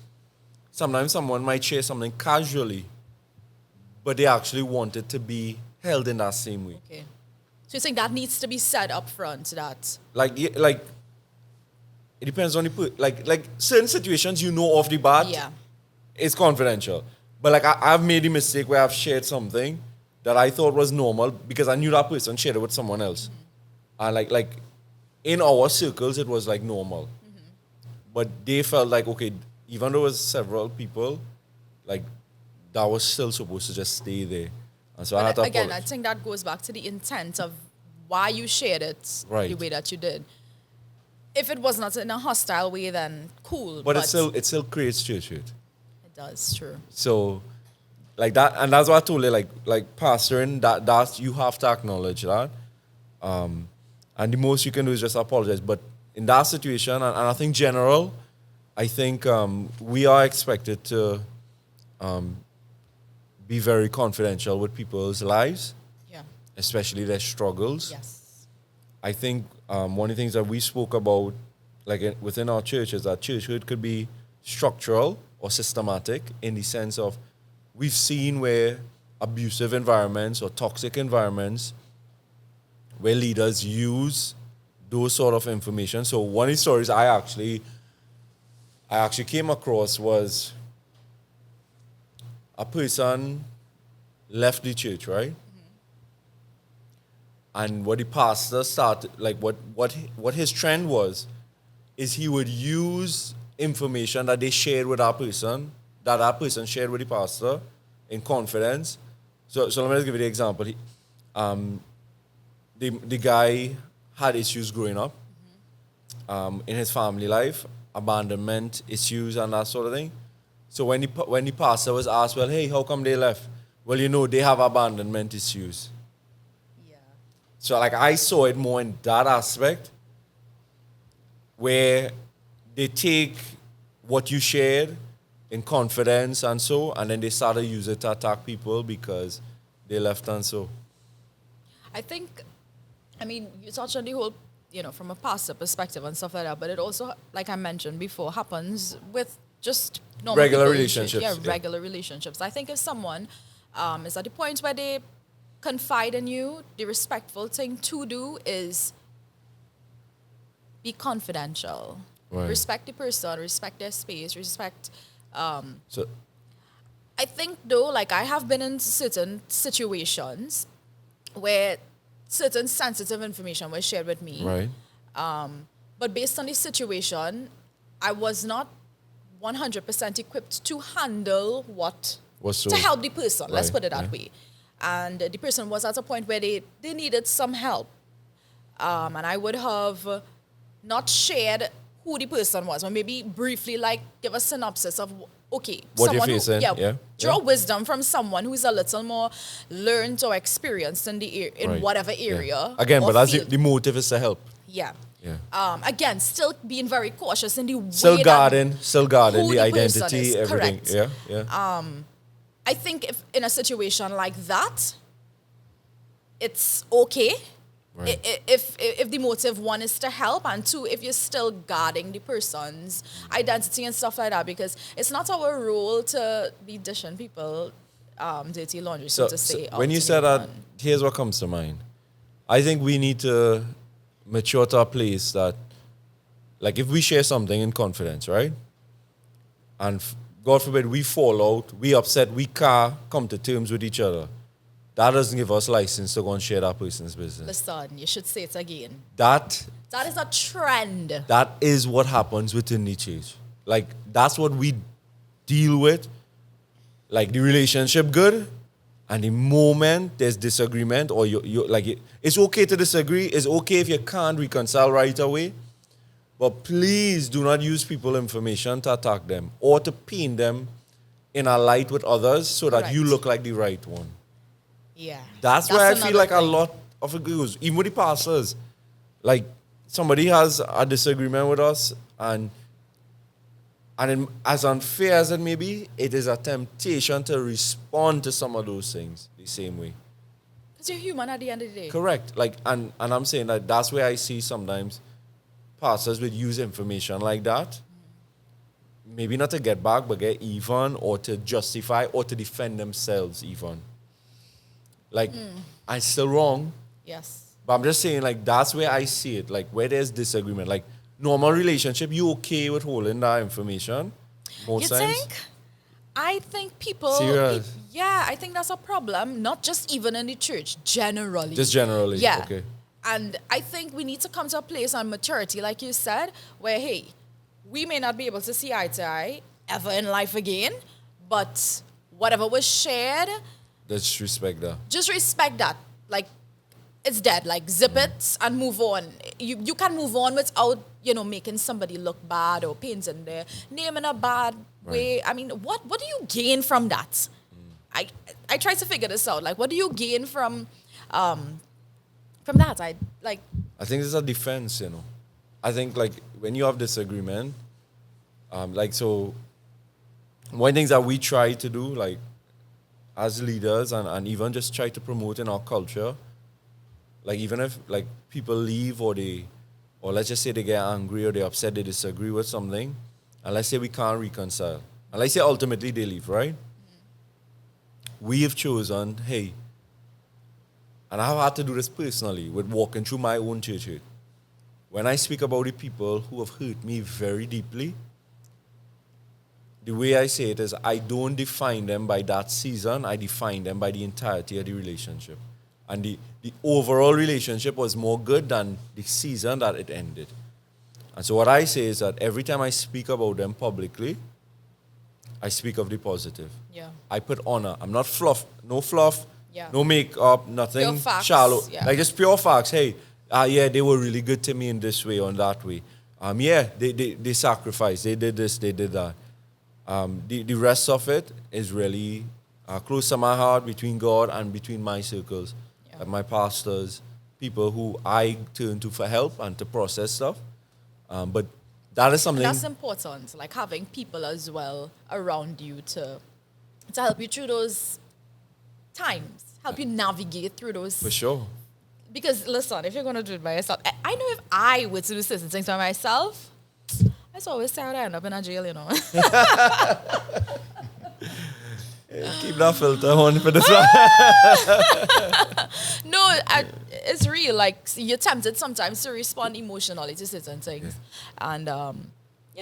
[SPEAKER 2] sometimes someone might share something casually, but they actually want it to be held in that same way.
[SPEAKER 1] Okay. So you think that needs to be said up front, that
[SPEAKER 2] Like it depends on like certain situations you know off the bat.
[SPEAKER 1] yeah.
[SPEAKER 2] It's confidential. But like I've made the mistake where I've shared something that I thought was normal because I knew that person shared it with someone else. And like in our circles it was like normal. But they felt like, okay, even though it was several people, like that was still supposed to just stay there. And so I had
[SPEAKER 1] But
[SPEAKER 2] to
[SPEAKER 1] again, I
[SPEAKER 2] apologize.
[SPEAKER 1] think that goes back to the intent of why you shared it the
[SPEAKER 2] Right.
[SPEAKER 1] way that you did. If it was not in a hostile way, then cool.
[SPEAKER 2] But it still creates church hurt.
[SPEAKER 1] it does, true.
[SPEAKER 2] So, like that, and that's what I told you. Like pastoring, that's you have to acknowledge that, and the most you can do is just apologize. But in that situation, and I think general, I think we are expected to be very confidential with people's lives,
[SPEAKER 1] Yeah.
[SPEAKER 2] especially their struggles.
[SPEAKER 1] Yes.
[SPEAKER 2] I think one of the things that we spoke about, like within our church, is that churchhood could be structural or systematic in the sense of we've seen where abusive environments or toxic environments where leaders use those sort of information. So one of the stories I actually came across was a person left the church, right? And what the pastor started, like what his trend was, is he would use information that they shared with that person shared with the pastor in confidence. So let me just give you the example. The guy had issues growing up in his family life, abandonment issues and that sort of thing. So when the pastor was asked, well, hey, how come they left? Well, they have abandonment issues.
[SPEAKER 1] Yeah.
[SPEAKER 2] So like I saw it more in that aspect where they take what you shared in confidence and then they start to use it to attack people because they left and so.
[SPEAKER 1] I think, I mean, you touched on the whole, from a pastor perspective and stuff like that, but it also, like I mentioned before, happens with just normal
[SPEAKER 2] Regular
[SPEAKER 1] people in
[SPEAKER 2] relationships,
[SPEAKER 1] church.
[SPEAKER 2] yeah.
[SPEAKER 1] Regular relationships. I think if someone is at the point where they confide in you, the respectful thing to do is be confidential.
[SPEAKER 2] Right.
[SPEAKER 1] Respect the person, respect their space, respect.
[SPEAKER 2] So
[SPEAKER 1] I think though, like I have been in certain situations where certain sensitive information was shared with me.
[SPEAKER 2] right.
[SPEAKER 1] But based on the situation, I was not 100% equipped to handle to help the person. Let's
[SPEAKER 2] Right,
[SPEAKER 1] put it that
[SPEAKER 2] yeah.
[SPEAKER 1] way. And the person was at a point where they needed some help. And I would have not shared who the person was, or maybe briefly give a synopsis of, okay,
[SPEAKER 2] What you're
[SPEAKER 1] someone
[SPEAKER 2] facing, yeah,
[SPEAKER 1] draw
[SPEAKER 2] yeah.
[SPEAKER 1] wisdom from someone who's a little more learned or experienced in
[SPEAKER 2] Right,
[SPEAKER 1] whatever
[SPEAKER 2] yeah.
[SPEAKER 1] area.
[SPEAKER 2] Again,
[SPEAKER 1] or
[SPEAKER 2] but that's
[SPEAKER 1] field.
[SPEAKER 2] the motive is to help.
[SPEAKER 1] Yeah.
[SPEAKER 2] Yeah.
[SPEAKER 1] Again, still being very cautious in the
[SPEAKER 2] Still
[SPEAKER 1] way
[SPEAKER 2] guarding
[SPEAKER 1] who
[SPEAKER 2] the
[SPEAKER 1] the person
[SPEAKER 2] identity,
[SPEAKER 1] is,
[SPEAKER 2] everything.
[SPEAKER 1] correct.
[SPEAKER 2] Yeah.
[SPEAKER 1] I think if in a situation like that, it's okay.
[SPEAKER 2] Right.
[SPEAKER 1] If the motive, one, is to help, and two, if you're still guarding the person's identity and stuff like that, because it's not our role to be dishing people dirty laundry, so to say.
[SPEAKER 2] When you said that, here's what comes to mind. I think we need to mature to a place that, like, if we share something in confidence, right? And God forbid we fall out, we upset, we can't come to terms with each other. That doesn't give us license to go and share that person's business.
[SPEAKER 1] Listen, you should say it again.
[SPEAKER 2] That
[SPEAKER 1] That is a trend.
[SPEAKER 2] is what happens within the church. Like, that's what we deal with. Like, the relationship good, and the moment there's disagreement, or it's okay to disagree. It's okay if you can't reconcile right away. But please do not use people's information to attack them or to paint them in a light with others so that you
[SPEAKER 1] Correct.
[SPEAKER 2] look like the right one.
[SPEAKER 1] Yeah.
[SPEAKER 2] That's where I feel
[SPEAKER 1] another
[SPEAKER 2] like a
[SPEAKER 1] thing.
[SPEAKER 2] lot of it goes. Even with the pastors, like, somebody has a disagreement with us, and as unfair as it may be, it is a temptation to respond to some of those things the same way.
[SPEAKER 1] Because you're human at the end of the day.
[SPEAKER 2] Correct. Like, and I'm saying that that's where I see sometimes pastors would use information like that, maybe not to get back, but get even, or to justify, or to defend themselves even. Like, I'm still wrong,
[SPEAKER 1] Yes.
[SPEAKER 2] but I'm just saying, like, that's where I see it. Like, where there's disagreement. Like, normal relationship, you okay with holding that information most
[SPEAKER 1] You
[SPEAKER 2] times?
[SPEAKER 1] think? I think people...
[SPEAKER 2] Serious?
[SPEAKER 1] Yeah, I think that's a problem. Not just even in the church, generally.
[SPEAKER 2] Just generally?
[SPEAKER 1] Yeah.
[SPEAKER 2] Okay.
[SPEAKER 1] And I think we need to come to a place on maturity, like you said, where, hey, we may not be able to see eye to eye ever in life again, but whatever was shared,
[SPEAKER 2] Let's respect that.
[SPEAKER 1] just respect that. Like, it's dead. Like, zip it and move on. You can move on without, making somebody look bad or painting their name in a bad way. I mean, what do you gain from that? I try to figure this out. Like, what do you gain from that?
[SPEAKER 2] I think it's a defense, I think, like, when you have disagreement, so one of the things that we try to do, like, as leaders, and even just try to promote in our culture, like, even if, like, people leave, or let's just say they get angry, or they're upset, they disagree with something, and let's say we can't reconcile, and let's say ultimately they leave, right? We have chosen, hey, and I've had to do this personally with walking through my own church hurt. When I speak about the people who have hurt me very deeply, the way I say it is, I don't define them by that season, I define them by the entirety of the relationship. And the overall relationship was more good than the season that it ended. And so what I say is that every time I speak about them publicly, I speak of the positive.
[SPEAKER 1] Yeah.
[SPEAKER 2] I put honor. I'm not no fluff,
[SPEAKER 1] Yeah.
[SPEAKER 2] no makeup, nothing
[SPEAKER 1] Pure facts,
[SPEAKER 2] shallow.
[SPEAKER 1] yeah.
[SPEAKER 2] Like, just pure facts. Hey, yeah, they were really good to me in this way or in that way. Yeah, they sacrificed. They did this, they did that. The rest of it is really close to my heart, between God and between my circles.
[SPEAKER 1] Yeah.
[SPEAKER 2] Like my pastors, people who I turn to for help and to process stuff. But that is something...
[SPEAKER 1] That's important, like having people as well around you to help you through those times. help you navigate through those.
[SPEAKER 2] For sure.
[SPEAKER 1] Because listen, if you're gonna do it by yourself, I know if I were to do certain things by myself, I always say I would end up in a jail, you know.
[SPEAKER 2] Keep that filter on for this one.
[SPEAKER 1] No, it's real. Like you're tempted sometimes to respond emotionally to certain things, and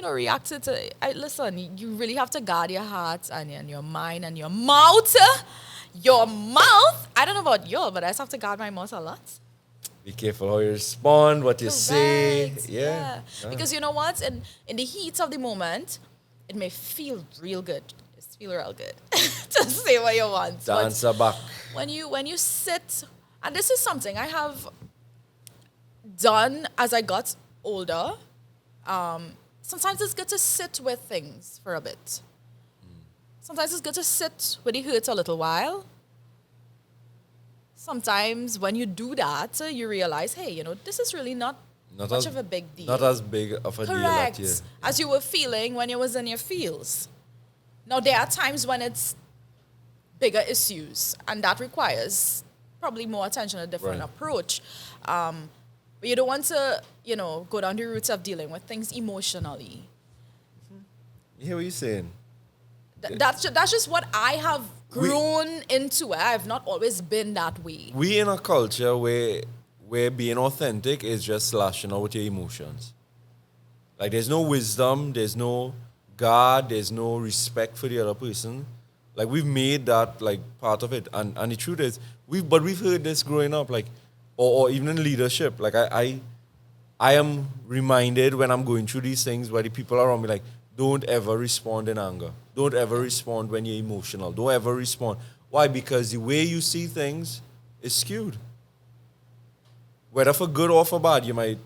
[SPEAKER 1] react to. Listen, you really have to guard your heart and your mind and your mouth. Your mouth. I don't know about you, but I just have to guard my mouth a lot.
[SPEAKER 2] Be careful how you respond, what you say.
[SPEAKER 1] Correct.
[SPEAKER 2] Yeah.
[SPEAKER 1] Because you know what? In the heat of the moment, it may feel real good. Just feel real good to say what you want.
[SPEAKER 2] To answer back.
[SPEAKER 1] When you sit, and this is something I have done as I got older. Sometimes it's good to sit with things for a bit. Sometimes it's good to sit with the hurt a little while. Sometimes when you do that, you realize, hey, this is really not much of a big deal.
[SPEAKER 2] Not as big of a deal.
[SPEAKER 1] Correct. As you were feeling when you was in your feels. Now, there are times when it's bigger issues, and that requires probably more attention, a different approach. But you don't want to, go down the route of dealing with things emotionally.
[SPEAKER 2] You hear what you're saying?
[SPEAKER 1] That's just what I have grown into. I've not always been that way.
[SPEAKER 2] We in a culture where being authentic is just slashing out with your emotions. Like there's no wisdom, there's no God, there's no respect for the other person. Like we've made that like part of it. And the truth is, we've heard this growing up, like or even in leadership. Like I am reminded when I'm going through these things where the people around me like, don't ever respond in anger. Don't ever respond when you're emotional. Don't ever respond. Why? Because the way you see things is skewed. Whether for good or for bad, you might,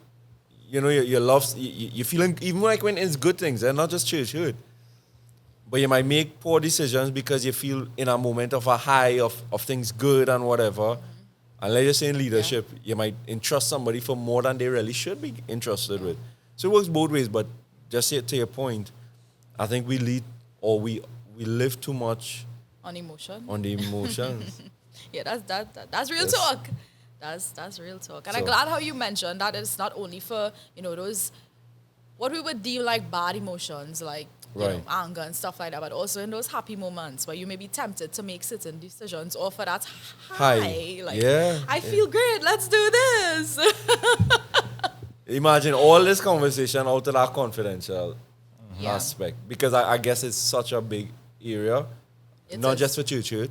[SPEAKER 2] your love, you're feeling, even like when it's good things, they're not just church hurt. But you might make poor decisions because you feel in a moment of a high of things good and whatever. And let's just say in leadership, you might entrust somebody for more than they really should be entrusted with. So it works both ways, but just to your point, I think we live too much
[SPEAKER 1] on emotion.
[SPEAKER 2] On the emotions.
[SPEAKER 1] Yeah, that's real talk. That's real talk. And I'm glad how you mentioned that it's not only for, those what we would deem like bad emotions, like anger and stuff like that, but also in those happy moments where you may be tempted to make certain decisions or for that high. Like I feel great, let's do this.
[SPEAKER 2] Imagine all this conversation out of that confidential aspect. Because I guess it's such a big area. Not just for church hurt,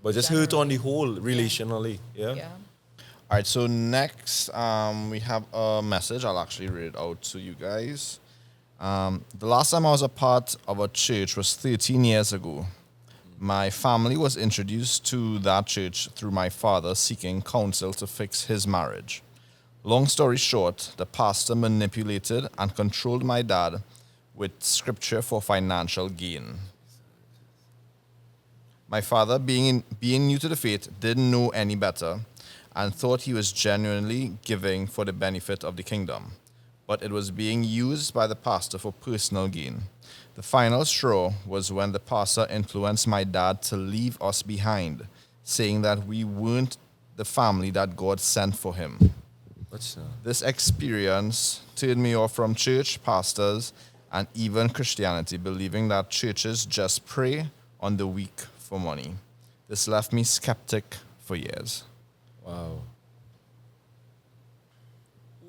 [SPEAKER 2] but just hurt on the whole, relationally. Yeah.
[SPEAKER 3] All right, so next we have a message. I'll actually read it out to you guys. The last time I was a part of a church was 13 years ago. My family was introduced to that church through my father seeking counsel to fix his marriage. Long story short, the pastor manipulated and controlled my dad with scripture for financial gain. My father, being new to the faith, didn't know any better and thought he was genuinely giving for the benefit of the kingdom, but it was being used by the pastor for personal gain. The final straw was when the pastor influenced my dad to leave us behind, saying that we weren't the family that God sent for him. This experience turned me off from church, pastors, and even Christianity, believing that churches just prey on the weak for money. This left me skeptic for years.
[SPEAKER 2] Wow.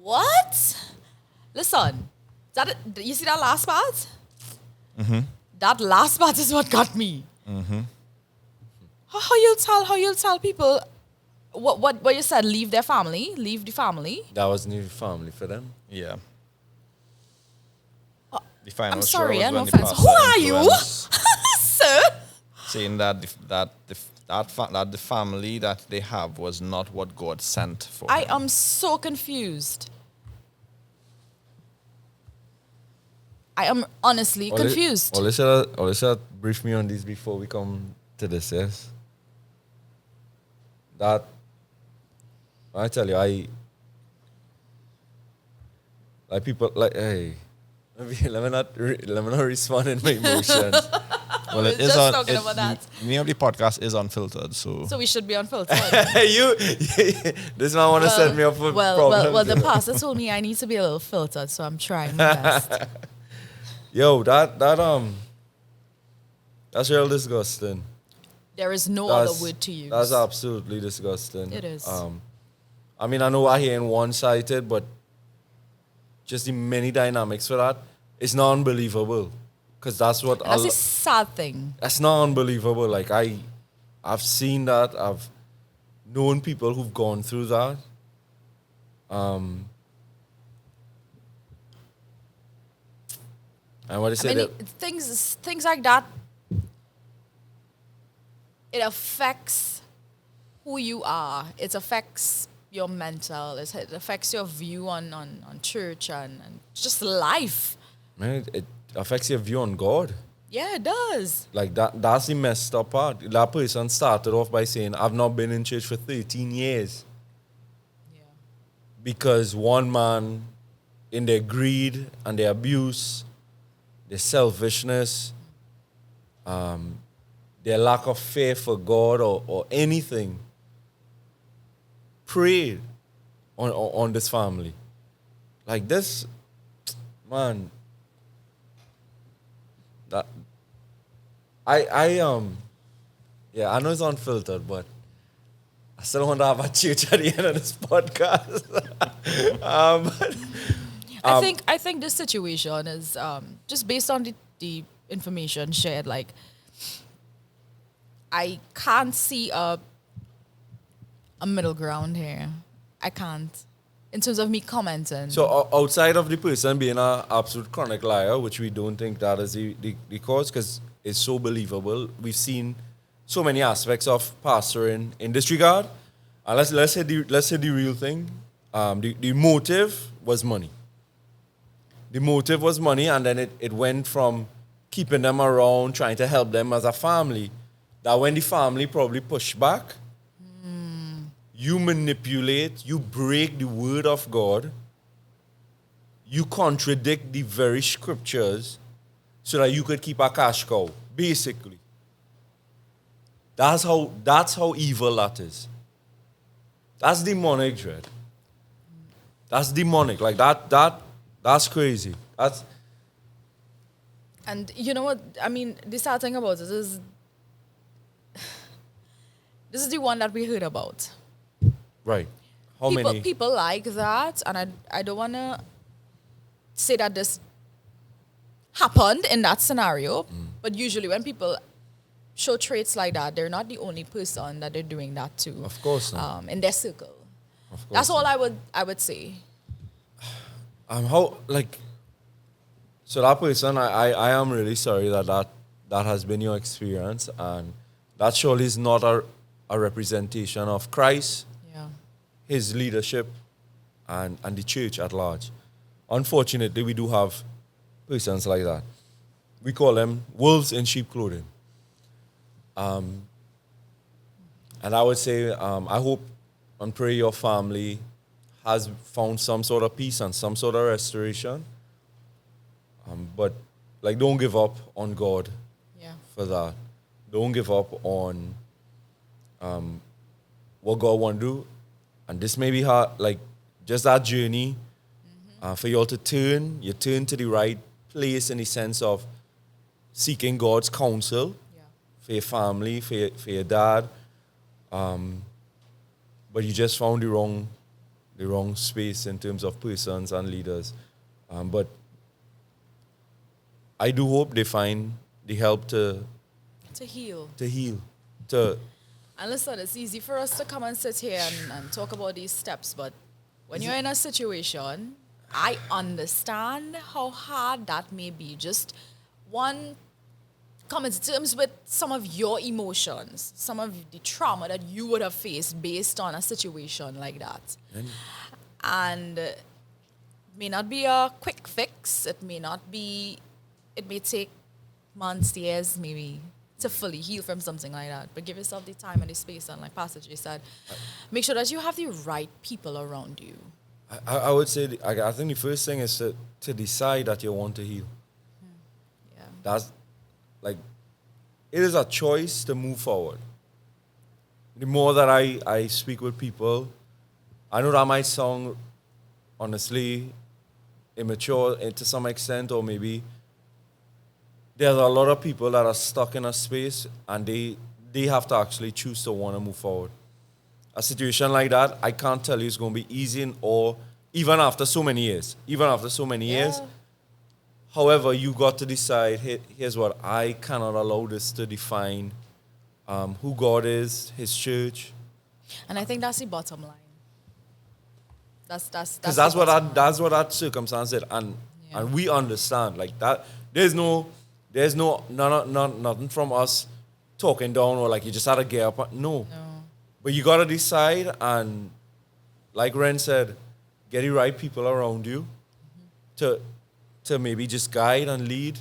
[SPEAKER 1] What? Listen, you see that last part?
[SPEAKER 3] Mm-hmm.
[SPEAKER 1] That last part is what got me.
[SPEAKER 3] Mm-hmm.
[SPEAKER 1] How you'll tell people what you said? Leave the family.
[SPEAKER 2] That was new family for them.
[SPEAKER 3] Yeah. The final
[SPEAKER 1] I'm sorry,
[SPEAKER 3] straw was
[SPEAKER 1] no
[SPEAKER 3] when the
[SPEAKER 1] offense.
[SPEAKER 3] pastor
[SPEAKER 1] Who are you,
[SPEAKER 3] influenced,
[SPEAKER 1] sir?
[SPEAKER 3] saying that the family that they have was not what God sent for.
[SPEAKER 1] I
[SPEAKER 3] him.
[SPEAKER 1] am so confused. I am honestly confused.
[SPEAKER 2] Alyssa, brief me on this before we come to this, yes? That, I tell you, like people, like, hey, let me not respond in my emotions.
[SPEAKER 3] Well,
[SPEAKER 1] We
[SPEAKER 3] it
[SPEAKER 1] were
[SPEAKER 3] is
[SPEAKER 1] just
[SPEAKER 3] on.
[SPEAKER 1] talking about that.
[SPEAKER 3] The name of the podcast is Unfiltered, so
[SPEAKER 1] So we should be unfiltered.
[SPEAKER 2] This man want to set me up for problems.
[SPEAKER 1] Well, the pastor told me I need to be a little filtered, so I'm trying my best.
[SPEAKER 2] Yo, that's real disgusting.
[SPEAKER 1] There is no other word to use.
[SPEAKER 2] That's absolutely disgusting.
[SPEAKER 1] It is.
[SPEAKER 2] I mean, I know I hear one-sided, but just the many dynamics for that, it's not unbelievable. Because that's what...
[SPEAKER 1] And that's a sad thing.
[SPEAKER 2] That's not unbelievable. Like, I've seen that. I've known people who've gone through that. And what I said...
[SPEAKER 1] things like that, it affects who you are. It affects your mental. It affects your view on church and just life.
[SPEAKER 2] Man, it affects your view on God.
[SPEAKER 1] Yeah, it does.
[SPEAKER 2] Like, that's the messed up part. That person started off by saying, I've not been in church for 13 years.
[SPEAKER 1] Yeah.
[SPEAKER 2] Because one man, in their greed and their abuse, their selfishness, their lack of faith for God or anything, preyed on this family. Like this, man. That I know it's unfiltered, but I still want to have a church at the end of this podcast.
[SPEAKER 1] I think this situation is just based on the information shared. Like, I can't see a middle ground here. I can't, in terms of me commenting.
[SPEAKER 2] So outside of the person being an absolute chronic liar, which we don't think that is the cause, because it's so believable. We've seen so many aspects of pastoring in this regard. And let's say the real thing. The motive was money. The motive was money, and then it went from keeping them around, trying to help them as a family, that when the family probably pushed back, you manipulate, you break the word of God, you contradict the very scriptures so that you could keep a cash cow, basically. That's how evil that is. That's demonic, Dread. That's demonic. Like that's crazy.
[SPEAKER 1] And you know what? I mean, the sad thing about it is, this is the one that we heard about.
[SPEAKER 2] Right. How many?
[SPEAKER 1] People like that, and I don't want to say that this happened in that scenario, but usually when people show traits like that, they're not the only person that they're doing that to.
[SPEAKER 2] Of course not.
[SPEAKER 1] In their circle.
[SPEAKER 2] Of course
[SPEAKER 1] That's all
[SPEAKER 2] not.
[SPEAKER 1] I would say.
[SPEAKER 2] So that person, I am really sorry that has been your experience, and that surely is not a representation of Christ,
[SPEAKER 1] Yeah.
[SPEAKER 2] his leadership, and the church at large. Unfortunately, we do have persons like that. We call them wolves in sheep clothing. And I would say, I hope and pray your family has found some sort of peace and some sort of restoration. But like, don't give up on God.
[SPEAKER 1] Yeah.
[SPEAKER 2] For that. Don't give up on what God want to do. And this may be hard, like just that journey for you all to turn to the right place in the sense of seeking God's counsel for your family, for your dad. But you just found the wrong space in terms of persons and leaders. But I do hope they find the help to
[SPEAKER 1] heal. And listen, it's easy for us to come and sit here and talk about these steps, but when you're in a situation, I understand how hard that may be. Just one, come into terms with some of your emotions, some of the trauma that you would have faced based on a situation like that. And it may not be a quick fix. It may take months, years, maybe, to fully heal from something like that. But give yourself the time and the space, and like Pastor Jay said, make sure that you have the right people around you.
[SPEAKER 2] I would say, I think the first thing is to decide that you want to heal.
[SPEAKER 1] Yeah.
[SPEAKER 2] That's like, it is a choice to move forward. The more that I speak with people, I know that might sound honestly immature to some extent, or maybe there's a lot of people that are stuck in a space and they have to actually choose to want to move forward. A situation like that, I can't tell you it's going to be easy or even after so many years. Even after so many years. However, you got to decide, here's what, I cannot allow this to define who God is, His church.
[SPEAKER 1] And I think that's the bottom line. That's
[SPEAKER 2] Because that's what that circumstance did, and we understand like that. There's nothing from us talking down or like you just had to get up. No. But you gotta decide, and like Ren said, get the right people around you to maybe just guide and lead.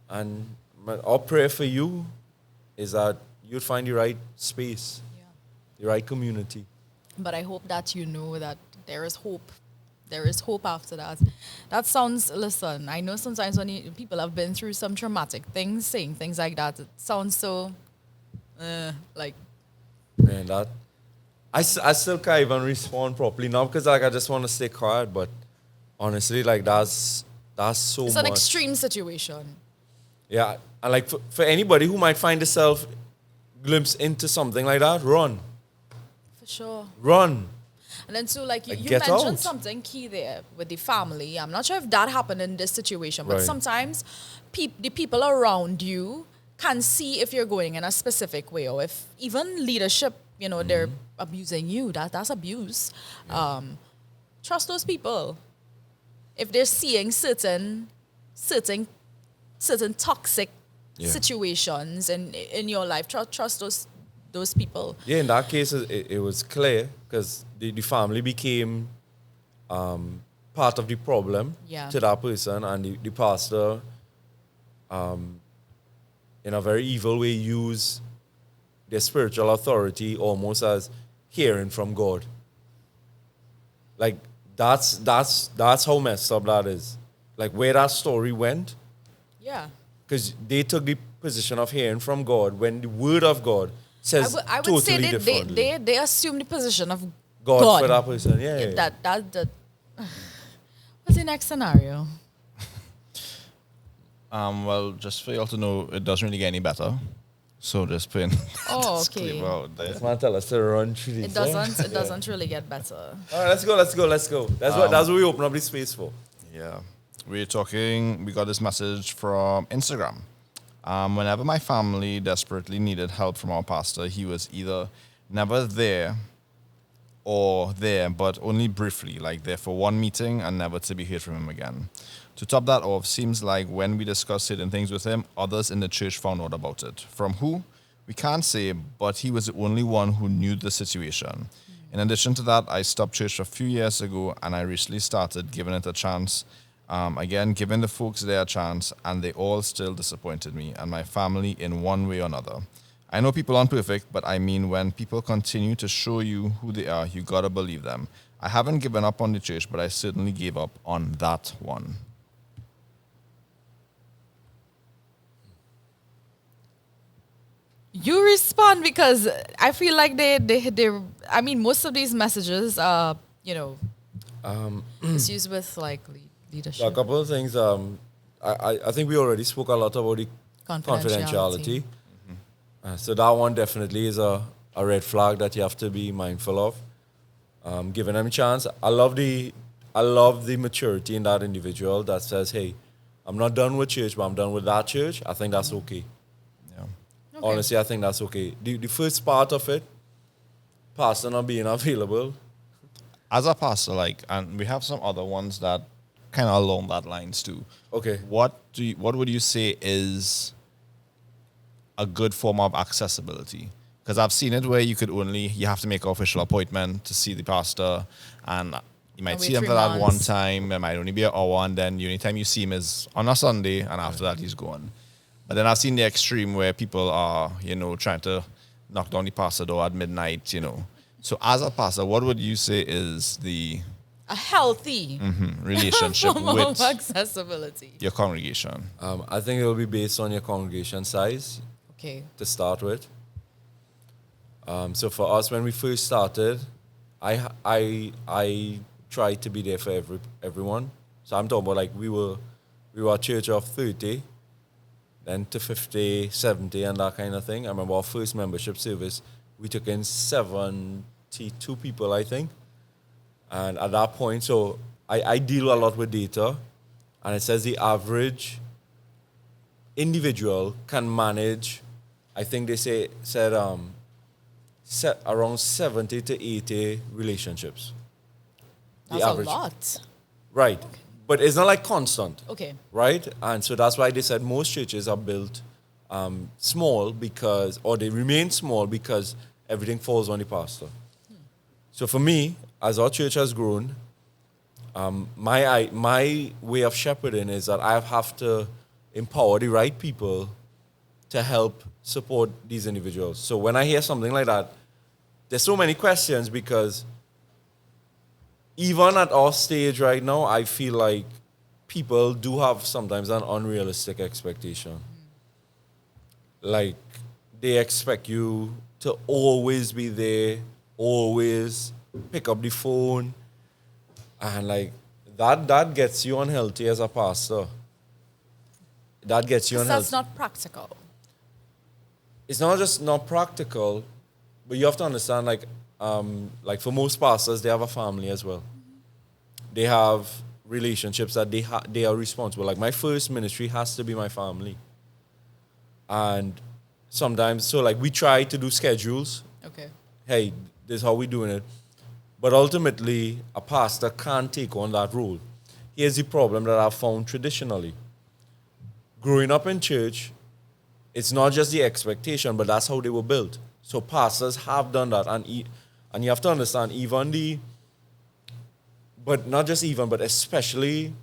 [SPEAKER 2] And our prayer for you is that you'd find the right space, the right community.
[SPEAKER 1] But I hope that you know that there is hope. There is hope after that. That sounds, listen, I know sometimes when people have been through some traumatic things, saying things like that, it sounds so, like.
[SPEAKER 2] Man, that, I still can't even respond properly now because like I just want to stay quiet, but honestly, like that's so much.
[SPEAKER 1] It's an extreme situation.
[SPEAKER 2] Yeah, and like for anybody who might find themselves glimpse into something like that, run.
[SPEAKER 1] For sure.
[SPEAKER 2] Run.
[SPEAKER 1] And then so like you
[SPEAKER 2] get
[SPEAKER 1] mentioned
[SPEAKER 2] out.
[SPEAKER 1] something key there with the family. I'm not sure if that happened in this situation, but
[SPEAKER 2] Right.
[SPEAKER 1] sometimes the people around you can see if you're going in a specific way, or if even leadership, they're abusing you. That's abuse. Trust those people. If they're seeing certain toxic situations in your life, trust those people.
[SPEAKER 2] Yeah, in that case, it was clear because the family became part of the problem to that person, and the pastor, in a very evil way, used their spiritual authority almost as hearing from God. Like that's how messed up that is. Like where that story went.
[SPEAKER 1] Yeah.
[SPEAKER 2] Because they took the position of hearing from God when the word of God says
[SPEAKER 1] I would
[SPEAKER 2] totally
[SPEAKER 1] say
[SPEAKER 2] differently.
[SPEAKER 1] they assume the position of
[SPEAKER 2] God for that person, yeah.
[SPEAKER 1] That what's the next scenario?
[SPEAKER 3] Well, just for y'all to know, it doesn't really get any better. So just putting
[SPEAKER 1] Oh, okay.
[SPEAKER 3] disclaimer out there.
[SPEAKER 2] This man tell us to run through this.
[SPEAKER 1] It doesn't really get better.
[SPEAKER 2] All right, let's go. That's what we open up the space for.
[SPEAKER 3] Yeah. We got this message from Instagram. Whenever my family desperately needed help from our pastor, he was either never there or there, but only briefly, like there for one meeting and never to be heard from him again. To top that off, seems like when we discussed certain things with him, others in the church found out about it. From who? We can't say, but he was the only one who knew the situation. In addition to that, I stopped church a few years ago, and I recently started giving it a chance. Again, giving the folks there a chance, and they all still disappointed me and my family in one way or another. I know people aren't perfect, but I mean when people continue to show you who they are, you gotta believe them. I haven't given up on the church, but I certainly gave up on that one.
[SPEAKER 1] You respond because I feel like they I mean most of these messages are, issues with like leadership.
[SPEAKER 2] A couple of things. I think we already spoke a lot about the confidentiality. So that one definitely is a red flag that you have to be mindful of. Giving them a chance. I love the maturity in that individual that says, hey, I'm not done with church, but I'm done with that church. I think that's okay.
[SPEAKER 3] Yeah.
[SPEAKER 1] Okay.
[SPEAKER 2] Honestly, I think that's okay. The first part of it, pastor not being available.
[SPEAKER 3] As a pastor, and we have some other ones that kind of along that lines too.
[SPEAKER 2] Okay.
[SPEAKER 3] What would you say is a good form of accessibility? Because I've seen it where you have to make an official appointment to see the pastor, and you might see him for that one time. It might only be an hour, and then the only time you see him is on a Sunday, and after that he's gone. But then I've seen the extreme where people are, trying to knock down the pastor door at midnight, So as a pastor, what would you say is
[SPEAKER 1] a healthy
[SPEAKER 3] relationship
[SPEAKER 1] form of
[SPEAKER 3] with
[SPEAKER 1] accessibility?
[SPEAKER 3] your congregation?
[SPEAKER 2] I think it will be based on your congregation size.
[SPEAKER 1] Okay.
[SPEAKER 2] to start with. So for us, when we first started, I tried to be there for everyone. So I'm talking about like we were a church of 30, then to 50, 70 and that kind of thing. I remember our first membership service, we took in 72 people, I think. And at that point, so I deal a lot with data, and it says the average individual can manage, I think they said around 70 to 80 relationships.
[SPEAKER 1] That's a lot.
[SPEAKER 2] Right. But it's not like constant.
[SPEAKER 1] Okay.
[SPEAKER 2] Right? And so that's why they said most churches are built small or they remain small because everything falls on the pastor. So for me, as our church has grown, my way of shepherding is that I have to empower the right people to help support these individuals. So when I hear something like that, there's so many questions because even at our stage right now, I feel like people do have sometimes an unrealistic expectation. Like they expect you to always be there, always pick up the phone, and like that gets you unhealthy as a pastor. That gets you unhealthy.
[SPEAKER 1] That's not practical.
[SPEAKER 2] It's not just not practical, but you have to understand, like for most pastors, they have a family as well. They have relationships that they are responsible. Like my first ministry has to be my family, and sometimes so like we try to do schedules.
[SPEAKER 1] Okay.
[SPEAKER 2] Hey, this is how we're doing it, but ultimately a pastor can't take on that role. Here's the problem that I've found traditionally. Growing up in church, it's not just the expectation, but that's how they were built. So pastors have done that, and you have to understand, but especially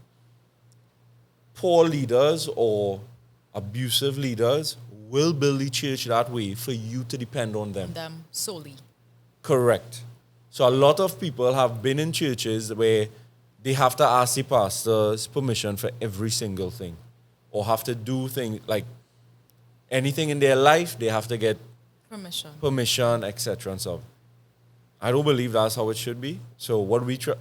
[SPEAKER 2] poor leaders or abusive leaders will build the church that way for you to depend on them.
[SPEAKER 1] Them solely.
[SPEAKER 2] Correct. So a lot of people have been in churches where they have to ask the pastor's permission for every single thing, or have to do things like anything in their life, they have to get permission, etc. and stuff. I don't believe that's how it should be. So what we try,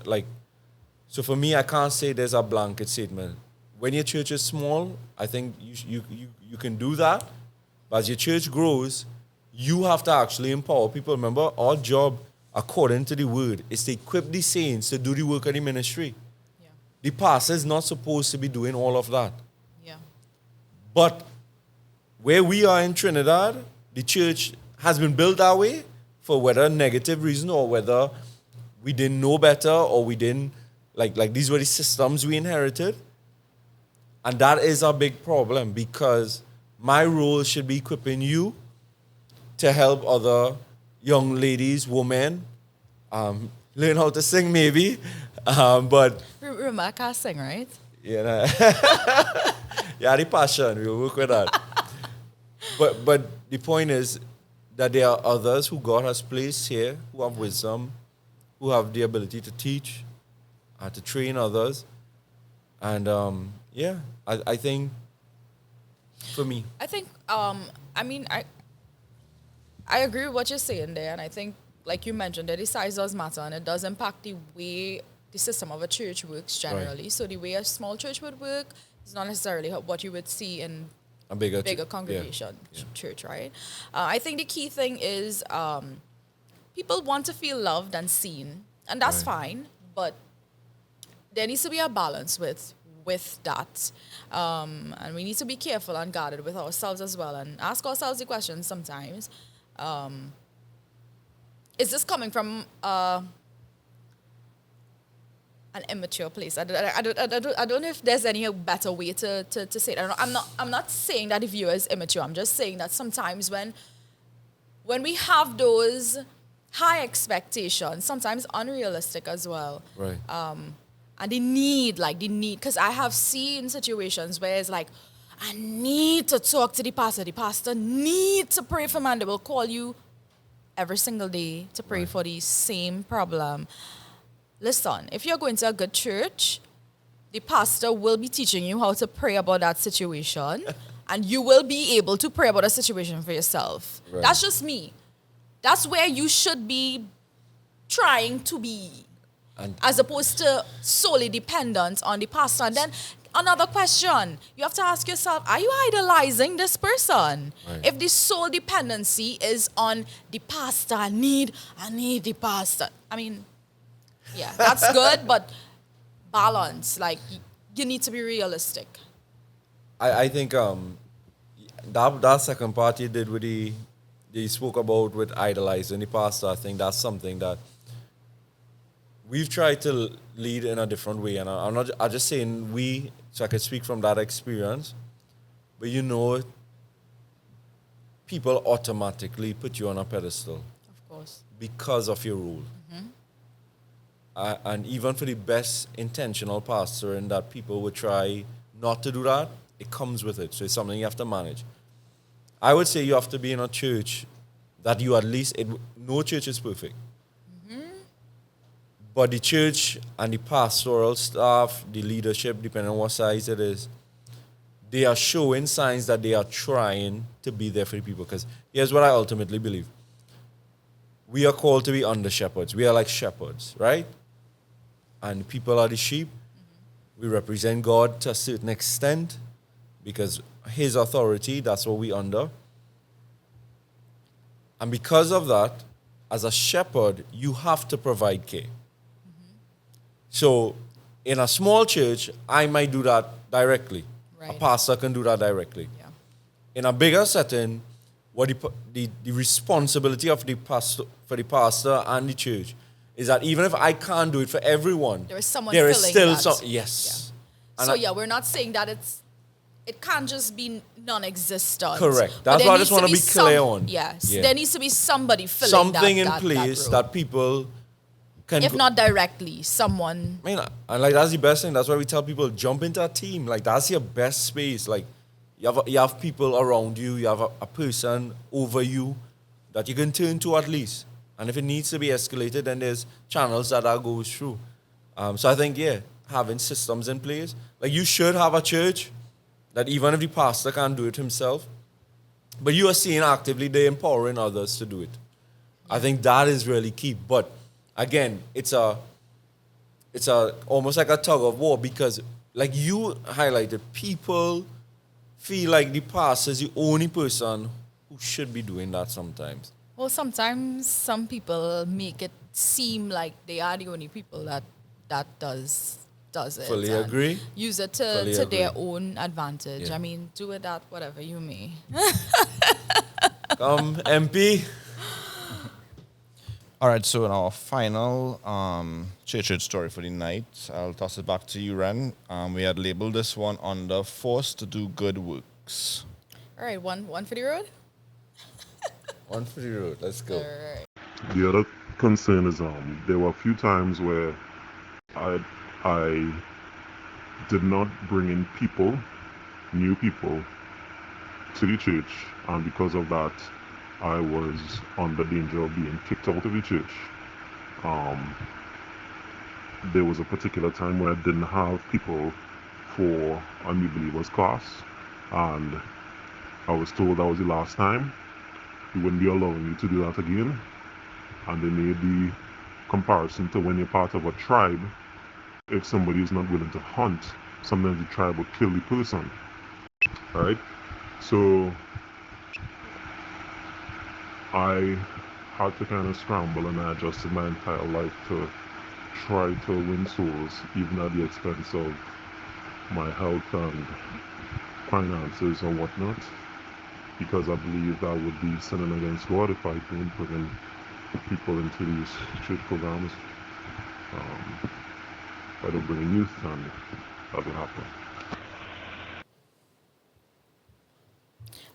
[SPEAKER 2] so for me, I can't say there's a blanket statement. When your church is small, I think you can do that. But as your church grows, you have to actually empower people. Remember, our job, according to the word, is to equip the saints to do the work of the ministry.
[SPEAKER 1] Yeah.
[SPEAKER 2] The pastor is not supposed to be doing all of that.
[SPEAKER 1] Yeah.
[SPEAKER 2] But where we are in Trinidad, the church has been built that way for whether negative reason or whether we didn't know better or we didn't, like these were the systems we inherited. And that is a big problem because my role should be equipping you to help other young ladies, women, learn how to sing maybe, but...
[SPEAKER 1] Remember, I can't sing, right?
[SPEAKER 2] Yeah, yeah, the passion, we'll work with that. But the point is that there are others who God has placed here, who have wisdom, who have the ability to teach, to train others. And I think, for me.
[SPEAKER 1] I think, I agree with what you're saying there, and I think, like you mentioned, that the size does matter, and it does impact the way the system of a church works generally. Right. So the way a small church would work is not necessarily what you would see in a bigger congregation church, right? I think the key thing is people want to feel loved and seen, and that's fine, but there needs to be a balance with that. And we need to be careful and guarded with ourselves as well, and ask ourselves the question sometimes, is this coming from an immature place? I don't know if there's any better way to say it. I'm not saying that the viewer is immature. I'm just saying that sometimes when we have those high expectations, sometimes unrealistic as well.
[SPEAKER 2] Right.
[SPEAKER 1] And the need, because I have seen situations where it's like, I need to talk to the pastor need to pray for man. They will call you every single day to pray for the same problem. Listen, if you're going to a good church, the pastor will be teaching you how to pray about that situation. and you will be able to pray about a situation for yourself.
[SPEAKER 2] Right.
[SPEAKER 1] That's just me. That's where you should be trying to be,
[SPEAKER 2] And
[SPEAKER 1] as opposed to solely dependent on the pastor. And then another question, you have to ask yourself, are you idolizing this person?
[SPEAKER 2] Right.
[SPEAKER 1] If the sole dependency is on the pastor, I need the pastor. I mean, yeah, that's good, but balance. Like, you need to be realistic.
[SPEAKER 2] I think that second part you did with you spoke about with idolizing the pastor, I think that's something that we've tried to lead in a different way. And I'm just saying we, so I can speak from that experience. But people automatically put you on a pedestal
[SPEAKER 1] Of course.
[SPEAKER 2] because of your role. And even for the best intentional pastor, in that people would try not to do that, it comes with it. So it's something you have to manage. I would say you have to be in a church that you at least, no church is perfect. But the church and the pastoral staff, the leadership, depending on what size it is, they are showing signs that they are trying to be there for the people. Because here's what I ultimately believe. We are called to be under shepherds. We are like shepherds, right? And people are the sheep. We represent God to a certain extent because his authority, that's what we under. And because of that, as a shepherd, you have to provide care. So in a small church, I might do that directly.
[SPEAKER 1] Right.
[SPEAKER 2] A pastor can do that directly.
[SPEAKER 1] Yeah.
[SPEAKER 2] In a bigger setting, what the responsibility of the pastor, for the pastor and the church is that even if I can't do it for everyone,
[SPEAKER 1] There is someone
[SPEAKER 2] there is
[SPEAKER 1] filling
[SPEAKER 2] still
[SPEAKER 1] that.
[SPEAKER 2] some, yes. And
[SPEAKER 1] So we're not saying that it can't just be non-existent.
[SPEAKER 2] Correct.
[SPEAKER 1] But
[SPEAKER 2] That's
[SPEAKER 1] there
[SPEAKER 2] what I
[SPEAKER 1] needs
[SPEAKER 2] just
[SPEAKER 1] to
[SPEAKER 2] want to be clear on.
[SPEAKER 1] Yes.
[SPEAKER 2] Yeah.
[SPEAKER 1] There needs to be somebody filling
[SPEAKER 2] something in
[SPEAKER 1] that
[SPEAKER 2] place
[SPEAKER 1] role.
[SPEAKER 2] that people can
[SPEAKER 1] If not directly, someone.
[SPEAKER 2] I mean, and like that's the best thing. That's why we tell people jump into a team. Like that's your best space. Like you have people around you. You have a person over you that you can turn to at least. And if it needs to be escalated, then there's channels that goes through. So I think having systems in place. Like you should have a church that even if the pastor can't do it himself, but you are seeing actively they're empowering others to do it. I think that is really key. But again, it's almost like a tug of war because, like you highlighted, people feel like the pastor is the only person who should be doing that sometimes.
[SPEAKER 1] Well, sometimes some people make it seem like they are the only people that does it.
[SPEAKER 2] Fully
[SPEAKER 1] and
[SPEAKER 2] agree.
[SPEAKER 1] Use it
[SPEAKER 2] Fully
[SPEAKER 1] to
[SPEAKER 2] agree.
[SPEAKER 1] their own advantage.
[SPEAKER 2] Yeah.
[SPEAKER 1] I mean, do with that whatever you may.
[SPEAKER 2] Come, MP.
[SPEAKER 3] All right, so in our final church story for the night, I'll toss it back to you, Ren. We had labeled this one under Forced to Do Good Works.
[SPEAKER 1] All right, one for the road.
[SPEAKER 2] One for the road. Let's go.
[SPEAKER 1] All right.
[SPEAKER 4] The other concern is there were a few times where I did not bring in new people to the church, and because of that, I was under danger of being kicked out of the church. There was a particular time where I didn't have people for a new believers class, and I was told that was the last time. We wouldn't be allowing you to do that again. And they made the comparison to when you're part of a tribe. If somebody is not willing to hunt, sometimes the tribe will kill the person. Alright? So I had to kind of scramble, and I adjusted my entire life to try to win souls, even at the expense of my health and finances or whatnot, because I believe that would be sinning against God if I don't bring people into these church programs. If I don't bring in youth, and that will happen.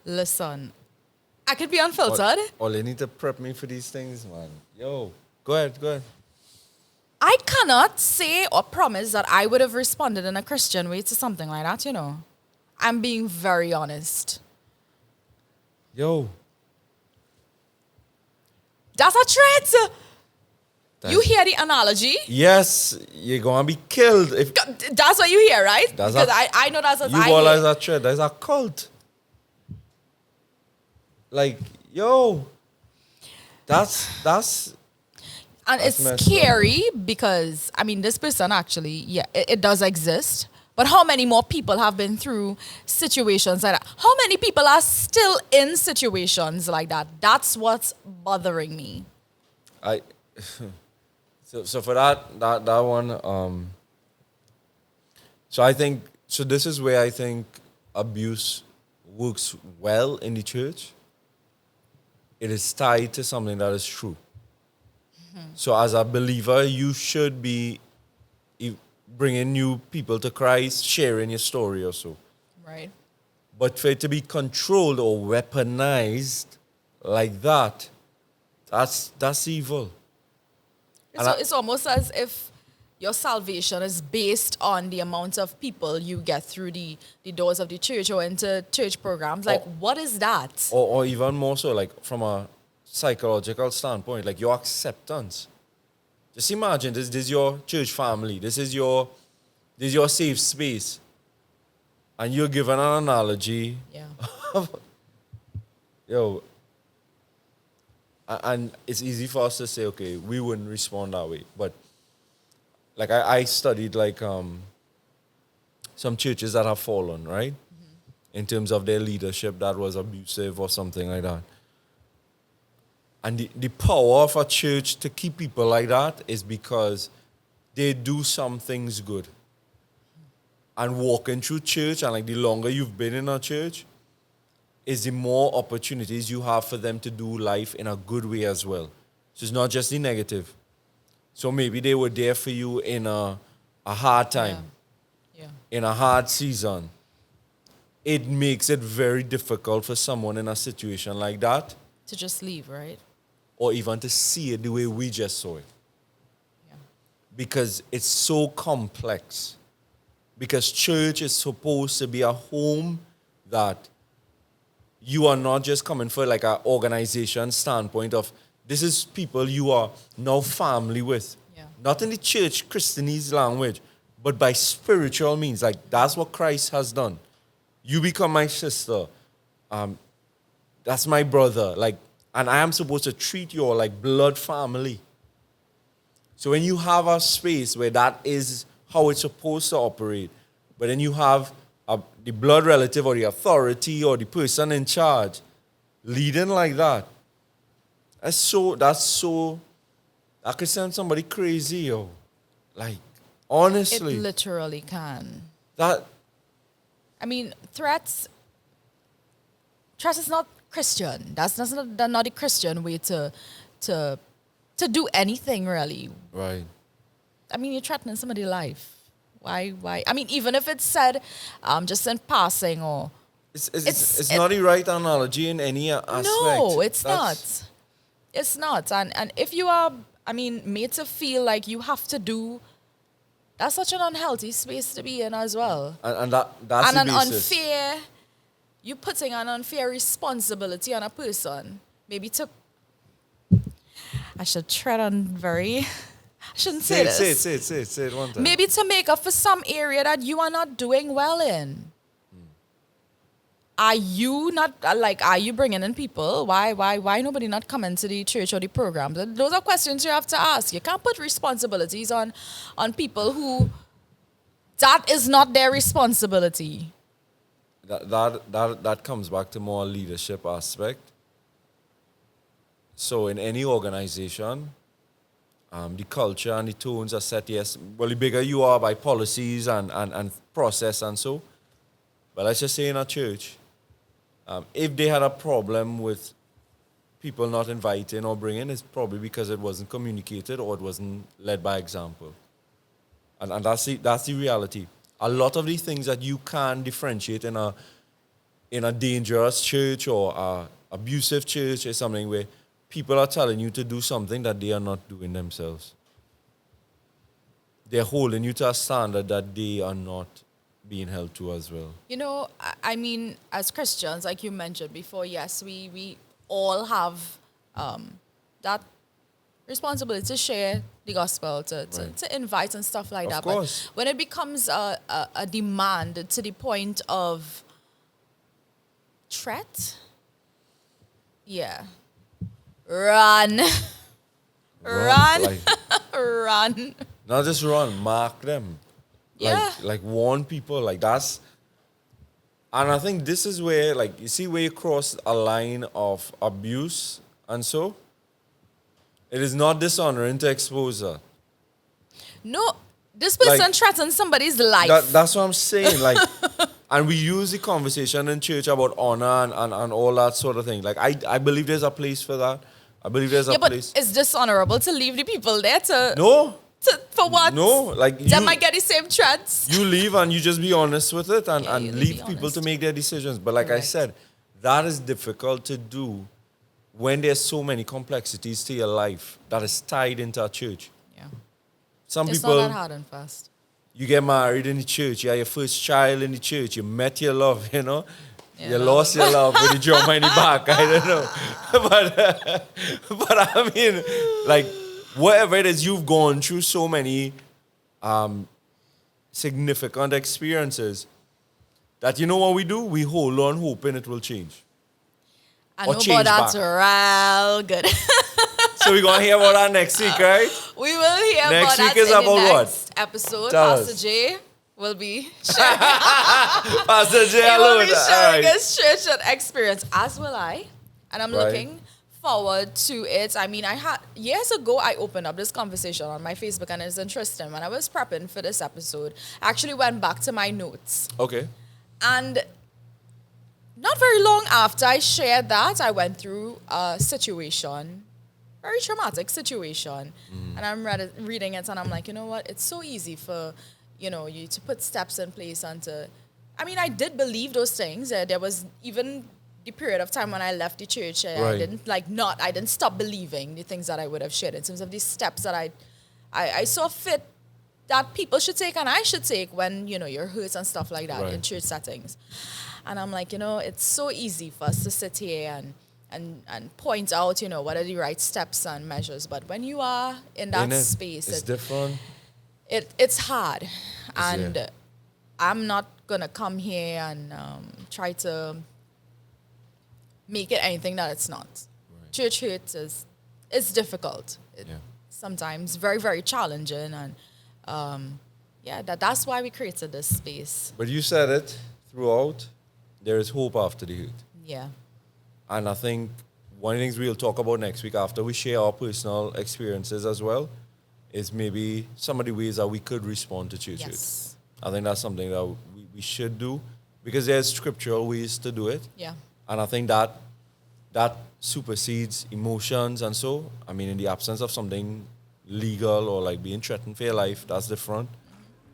[SPEAKER 1] Listen, I could be unfiltered.
[SPEAKER 2] All you need to prep me for these things, man. Yo, go ahead.
[SPEAKER 1] I cannot say or promise that I would have responded in a Christian way to something like that, you know. I'm being very honest.
[SPEAKER 2] Yo.
[SPEAKER 1] That's a threat. You hear the analogy?
[SPEAKER 2] Yes, you're gonna be killed if
[SPEAKER 1] That's what you hear, right?
[SPEAKER 2] That's
[SPEAKER 1] Because
[SPEAKER 2] a-
[SPEAKER 1] I know that's what
[SPEAKER 2] you
[SPEAKER 1] I
[SPEAKER 2] all
[SPEAKER 1] hear.
[SPEAKER 2] as a threat. That's a cult. Like, yo, that's
[SPEAKER 1] And
[SPEAKER 2] That's
[SPEAKER 1] it's
[SPEAKER 2] messed up.
[SPEAKER 1] scary because, I mean, this person actually, yeah, it does exist. But how many more people have been through situations like that? How many people are still in situations like that? That's what's bothering me.
[SPEAKER 2] I so for that one, so I think so this is where I think abuse works well in the church. It is tied to something that is true. So as a believer, you should be e- bringing new people to Christ, sharing your story or so.
[SPEAKER 1] Right.
[SPEAKER 2] But for it to be controlled or weaponized like that, that's evil.
[SPEAKER 1] It's, it's almost as if your salvation is based on the amount of people you get through the doors of the church or into church programs. Like, what is that?
[SPEAKER 2] Or even more so, like from a psychological standpoint, like your acceptance. Just imagine this is your church family. This is your safe space. And you're given an analogy.
[SPEAKER 1] Yeah.
[SPEAKER 2] Yo. And it's easy for us to say, okay, we wouldn't respond that way. But like I studied like some churches that have fallen, right? In terms of their leadership that was abusive or something like that. And the power of a church to keep people like that is because they do some things good. And walking through church, and like the longer you've been in a church, is the more opportunities you have for them to do life in a good way as well. So it's not just the negative. So maybe they were there for you in a hard time,
[SPEAKER 1] Yeah.
[SPEAKER 2] in a hard season. It makes it very difficult for someone in a situation like that,
[SPEAKER 1] To just leave, right?
[SPEAKER 2] or even to see it the way we just saw it.
[SPEAKER 1] Yeah.
[SPEAKER 2] Because it's so complex. Because church is supposed to be a home that you are not just coming for like an organization standpoint of this is people you are now family with.
[SPEAKER 1] Yeah.
[SPEAKER 2] Not in the church Christianese language, but by spiritual means. Like that's what Christ has done. You become my sister. That's my brother. Like, and I am supposed to treat you all like blood family. So when you have a space where that is how it's supposed to operate, but then you have the blood relative or the authority or the person in charge leading like that, that could send somebody crazy, yo. Like, honestly.
[SPEAKER 1] It literally can.
[SPEAKER 2] That,
[SPEAKER 1] I mean, threats is not Christian. That's not the Christian way to do anything, really.
[SPEAKER 2] right.
[SPEAKER 1] I mean, you're threatening somebody's life. Why? I mean, even if it's said just in passing or...
[SPEAKER 2] It's not the right analogy in any aspect.
[SPEAKER 1] No, it's not. It's not. And if you are, I mean, made to feel like you have to do... That's such an unhealthy space to be in as well.
[SPEAKER 2] And that's
[SPEAKER 1] And
[SPEAKER 2] the
[SPEAKER 1] an
[SPEAKER 2] basis.
[SPEAKER 1] unfair... You're putting an unfair responsibility on a person. Maybe to... I should tread on very... I shouldn't say this.
[SPEAKER 2] Say it one time.
[SPEAKER 1] Maybe to make up for some area that you are not doing well in. Are you not, like, are you bringing in people? Why nobody not coming to the church or the programs? Those are questions you have to ask. You can't put responsibilities on people who, that is not their responsibility.
[SPEAKER 2] That comes back to more leadership aspect. So in any organization, the culture and the tones are set, yes. Well, the bigger you are by policies and process and so. But let's just say in a church, if they had a problem with people not inviting or bringing, it's probably because it wasn't communicated or it wasn't led by example. And that's the reality. A lot of the things that you can differentiate in a dangerous church or a abusive church is something where people are telling you to do something that they are not doing themselves. They're holding you to a standard that they are not being held to as well.
[SPEAKER 1] You know, I mean, as Christians, like you mentioned before, yes, we all have that responsibility to share the gospel, to invite and stuff like that.
[SPEAKER 2] Of course.
[SPEAKER 1] But when it becomes a demand to the point of threat, Yeah. Run. Run.
[SPEAKER 2] Like,
[SPEAKER 1] Run.
[SPEAKER 2] not just run, mark them.
[SPEAKER 1] Yeah.
[SPEAKER 2] Like warn people. Like that's. And I think this is where, like, you see where you cross a line of abuse and so. It is not dishonoring to expose her.
[SPEAKER 1] No, this person
[SPEAKER 2] Like,
[SPEAKER 1] threatens somebody's life.
[SPEAKER 2] That's what I'm saying. Like, and we use the conversation in church about honor and all that sort of thing. Like, I believe there's a place for that. I believe there's a
[SPEAKER 1] But
[SPEAKER 2] place.
[SPEAKER 1] it's dishonorable to leave the people there to
[SPEAKER 2] No,
[SPEAKER 1] for what?
[SPEAKER 2] no. Like,
[SPEAKER 1] They might get the same threats.
[SPEAKER 2] you leave and you just be honest with it and,
[SPEAKER 1] Yeah,
[SPEAKER 2] and
[SPEAKER 1] you
[SPEAKER 2] leave
[SPEAKER 1] be
[SPEAKER 2] people
[SPEAKER 1] honest.
[SPEAKER 2] to make their decisions. But like I
[SPEAKER 1] Correct.
[SPEAKER 2] said, that is difficult to do when there's so many complexities to your life that is tied into a church.
[SPEAKER 1] Yeah.
[SPEAKER 2] Some
[SPEAKER 1] It's
[SPEAKER 2] people,
[SPEAKER 1] not that hard and fast.
[SPEAKER 2] you get married in the church, you have your first child in the church, you met your love, you know.
[SPEAKER 1] Yeah,
[SPEAKER 2] You
[SPEAKER 1] love.
[SPEAKER 2] lost your love with the drama in the back. I don't know. But I mean, like, whatever it is, you've gone through so many significant experiences that you know what we do? We hold on hoping it will change.
[SPEAKER 1] I
[SPEAKER 2] Or
[SPEAKER 1] know
[SPEAKER 2] change
[SPEAKER 1] about that's
[SPEAKER 2] back.
[SPEAKER 1] real good.
[SPEAKER 2] So we're going to hear about that next week, right?
[SPEAKER 1] We will hear
[SPEAKER 2] Next
[SPEAKER 1] about
[SPEAKER 2] week
[SPEAKER 1] that
[SPEAKER 2] is
[SPEAKER 1] in the
[SPEAKER 2] about what?
[SPEAKER 1] next episode.
[SPEAKER 2] Tell
[SPEAKER 1] Pastor
[SPEAKER 2] us.
[SPEAKER 1] J will be sharing,
[SPEAKER 2] Pastor J,
[SPEAKER 1] he will
[SPEAKER 2] alone.
[SPEAKER 1] be
[SPEAKER 2] All
[SPEAKER 1] sharing
[SPEAKER 2] right.
[SPEAKER 1] his church experience, as will I. And I'm
[SPEAKER 2] Right.
[SPEAKER 1] looking forward to it. I mean, years ago, I opened up this conversation on my Facebook, and it's interesting. When I was prepping for this episode, I actually went back to my notes.
[SPEAKER 2] Okay.
[SPEAKER 1] And not very long after I shared that, I went through a situation, very traumatic situation. And I'm reading it, and I'm like, you know what? It's so easy for, you to put steps in place and to, I mean, I did believe those things. There was even the period of time when I left the church, I
[SPEAKER 2] Right.
[SPEAKER 1] didn't stop believing the things that I would have shared in terms of these steps that I saw fit that people should take and I should take when, you're hurt and stuff like that in
[SPEAKER 2] Right.
[SPEAKER 1] church settings. And I'm like, it's so easy for us to sit here and point out, what are the right steps and measures. But when you are in that
[SPEAKER 2] Ain't it?
[SPEAKER 1] space,
[SPEAKER 2] It's different.
[SPEAKER 1] it's hard. And
[SPEAKER 2] yeah.
[SPEAKER 1] I'm not going to come here and try to make it anything that it's not.
[SPEAKER 2] Right.
[SPEAKER 1] Church hurt is difficult.
[SPEAKER 2] Yeah.
[SPEAKER 1] Sometimes very, very challenging. And that's why we created this space.
[SPEAKER 2] But you said it throughout. There is hope after the hurt.
[SPEAKER 1] Yeah.
[SPEAKER 2] And I think one of the things we'll talk about next week after we share our personal experiences as well is maybe some of the ways that we could respond to church hurt.
[SPEAKER 1] Yes.
[SPEAKER 2] I think that's something that we should do because there's scriptural ways to do it.
[SPEAKER 1] Yeah.
[SPEAKER 2] And I think that supersedes emotions and so. I mean, in the absence of something legal or like being threatened for your life, that's different.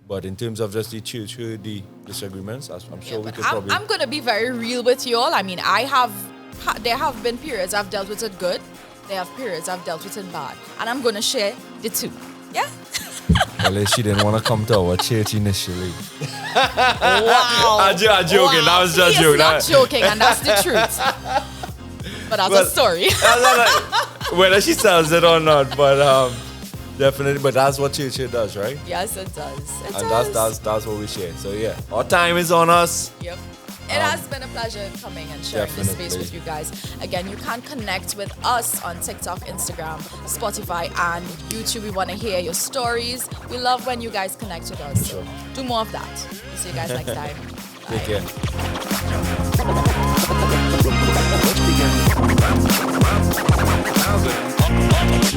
[SPEAKER 2] But in terms of just the church hurt, the disagreements, I'm sure we
[SPEAKER 1] But
[SPEAKER 2] could probably...
[SPEAKER 1] I'm going to be very real with you all. I mean, there have been periods I've dealt with it good. There have periods I've dealt with it bad. And I'm going to share the two. Yeah?
[SPEAKER 2] Well, she didn't want to come to our church initially.
[SPEAKER 1] Wow.
[SPEAKER 2] I'm joking. That was just
[SPEAKER 1] He
[SPEAKER 2] joking.
[SPEAKER 1] is not joking, and that's the truth. But that's
[SPEAKER 2] Well,
[SPEAKER 1] a story.
[SPEAKER 2] Whether she tells it or not, but definitely. But that's what church here does, right?
[SPEAKER 1] Yes, it does. It
[SPEAKER 2] And
[SPEAKER 1] does.
[SPEAKER 2] that's what we share. So yeah, our time is on us.
[SPEAKER 1] Yep. It has been a pleasure coming and sharing this space
[SPEAKER 2] Definitely.
[SPEAKER 1] with you guys. Again, you can connect with us on TikTok, Instagram, Spotify, and YouTube. We want to hear your stories. We love when you guys connect with us. So
[SPEAKER 2] Sure.
[SPEAKER 1] do more of that. We'll see you guys next time.
[SPEAKER 2] Take
[SPEAKER 1] Bye.
[SPEAKER 2] care.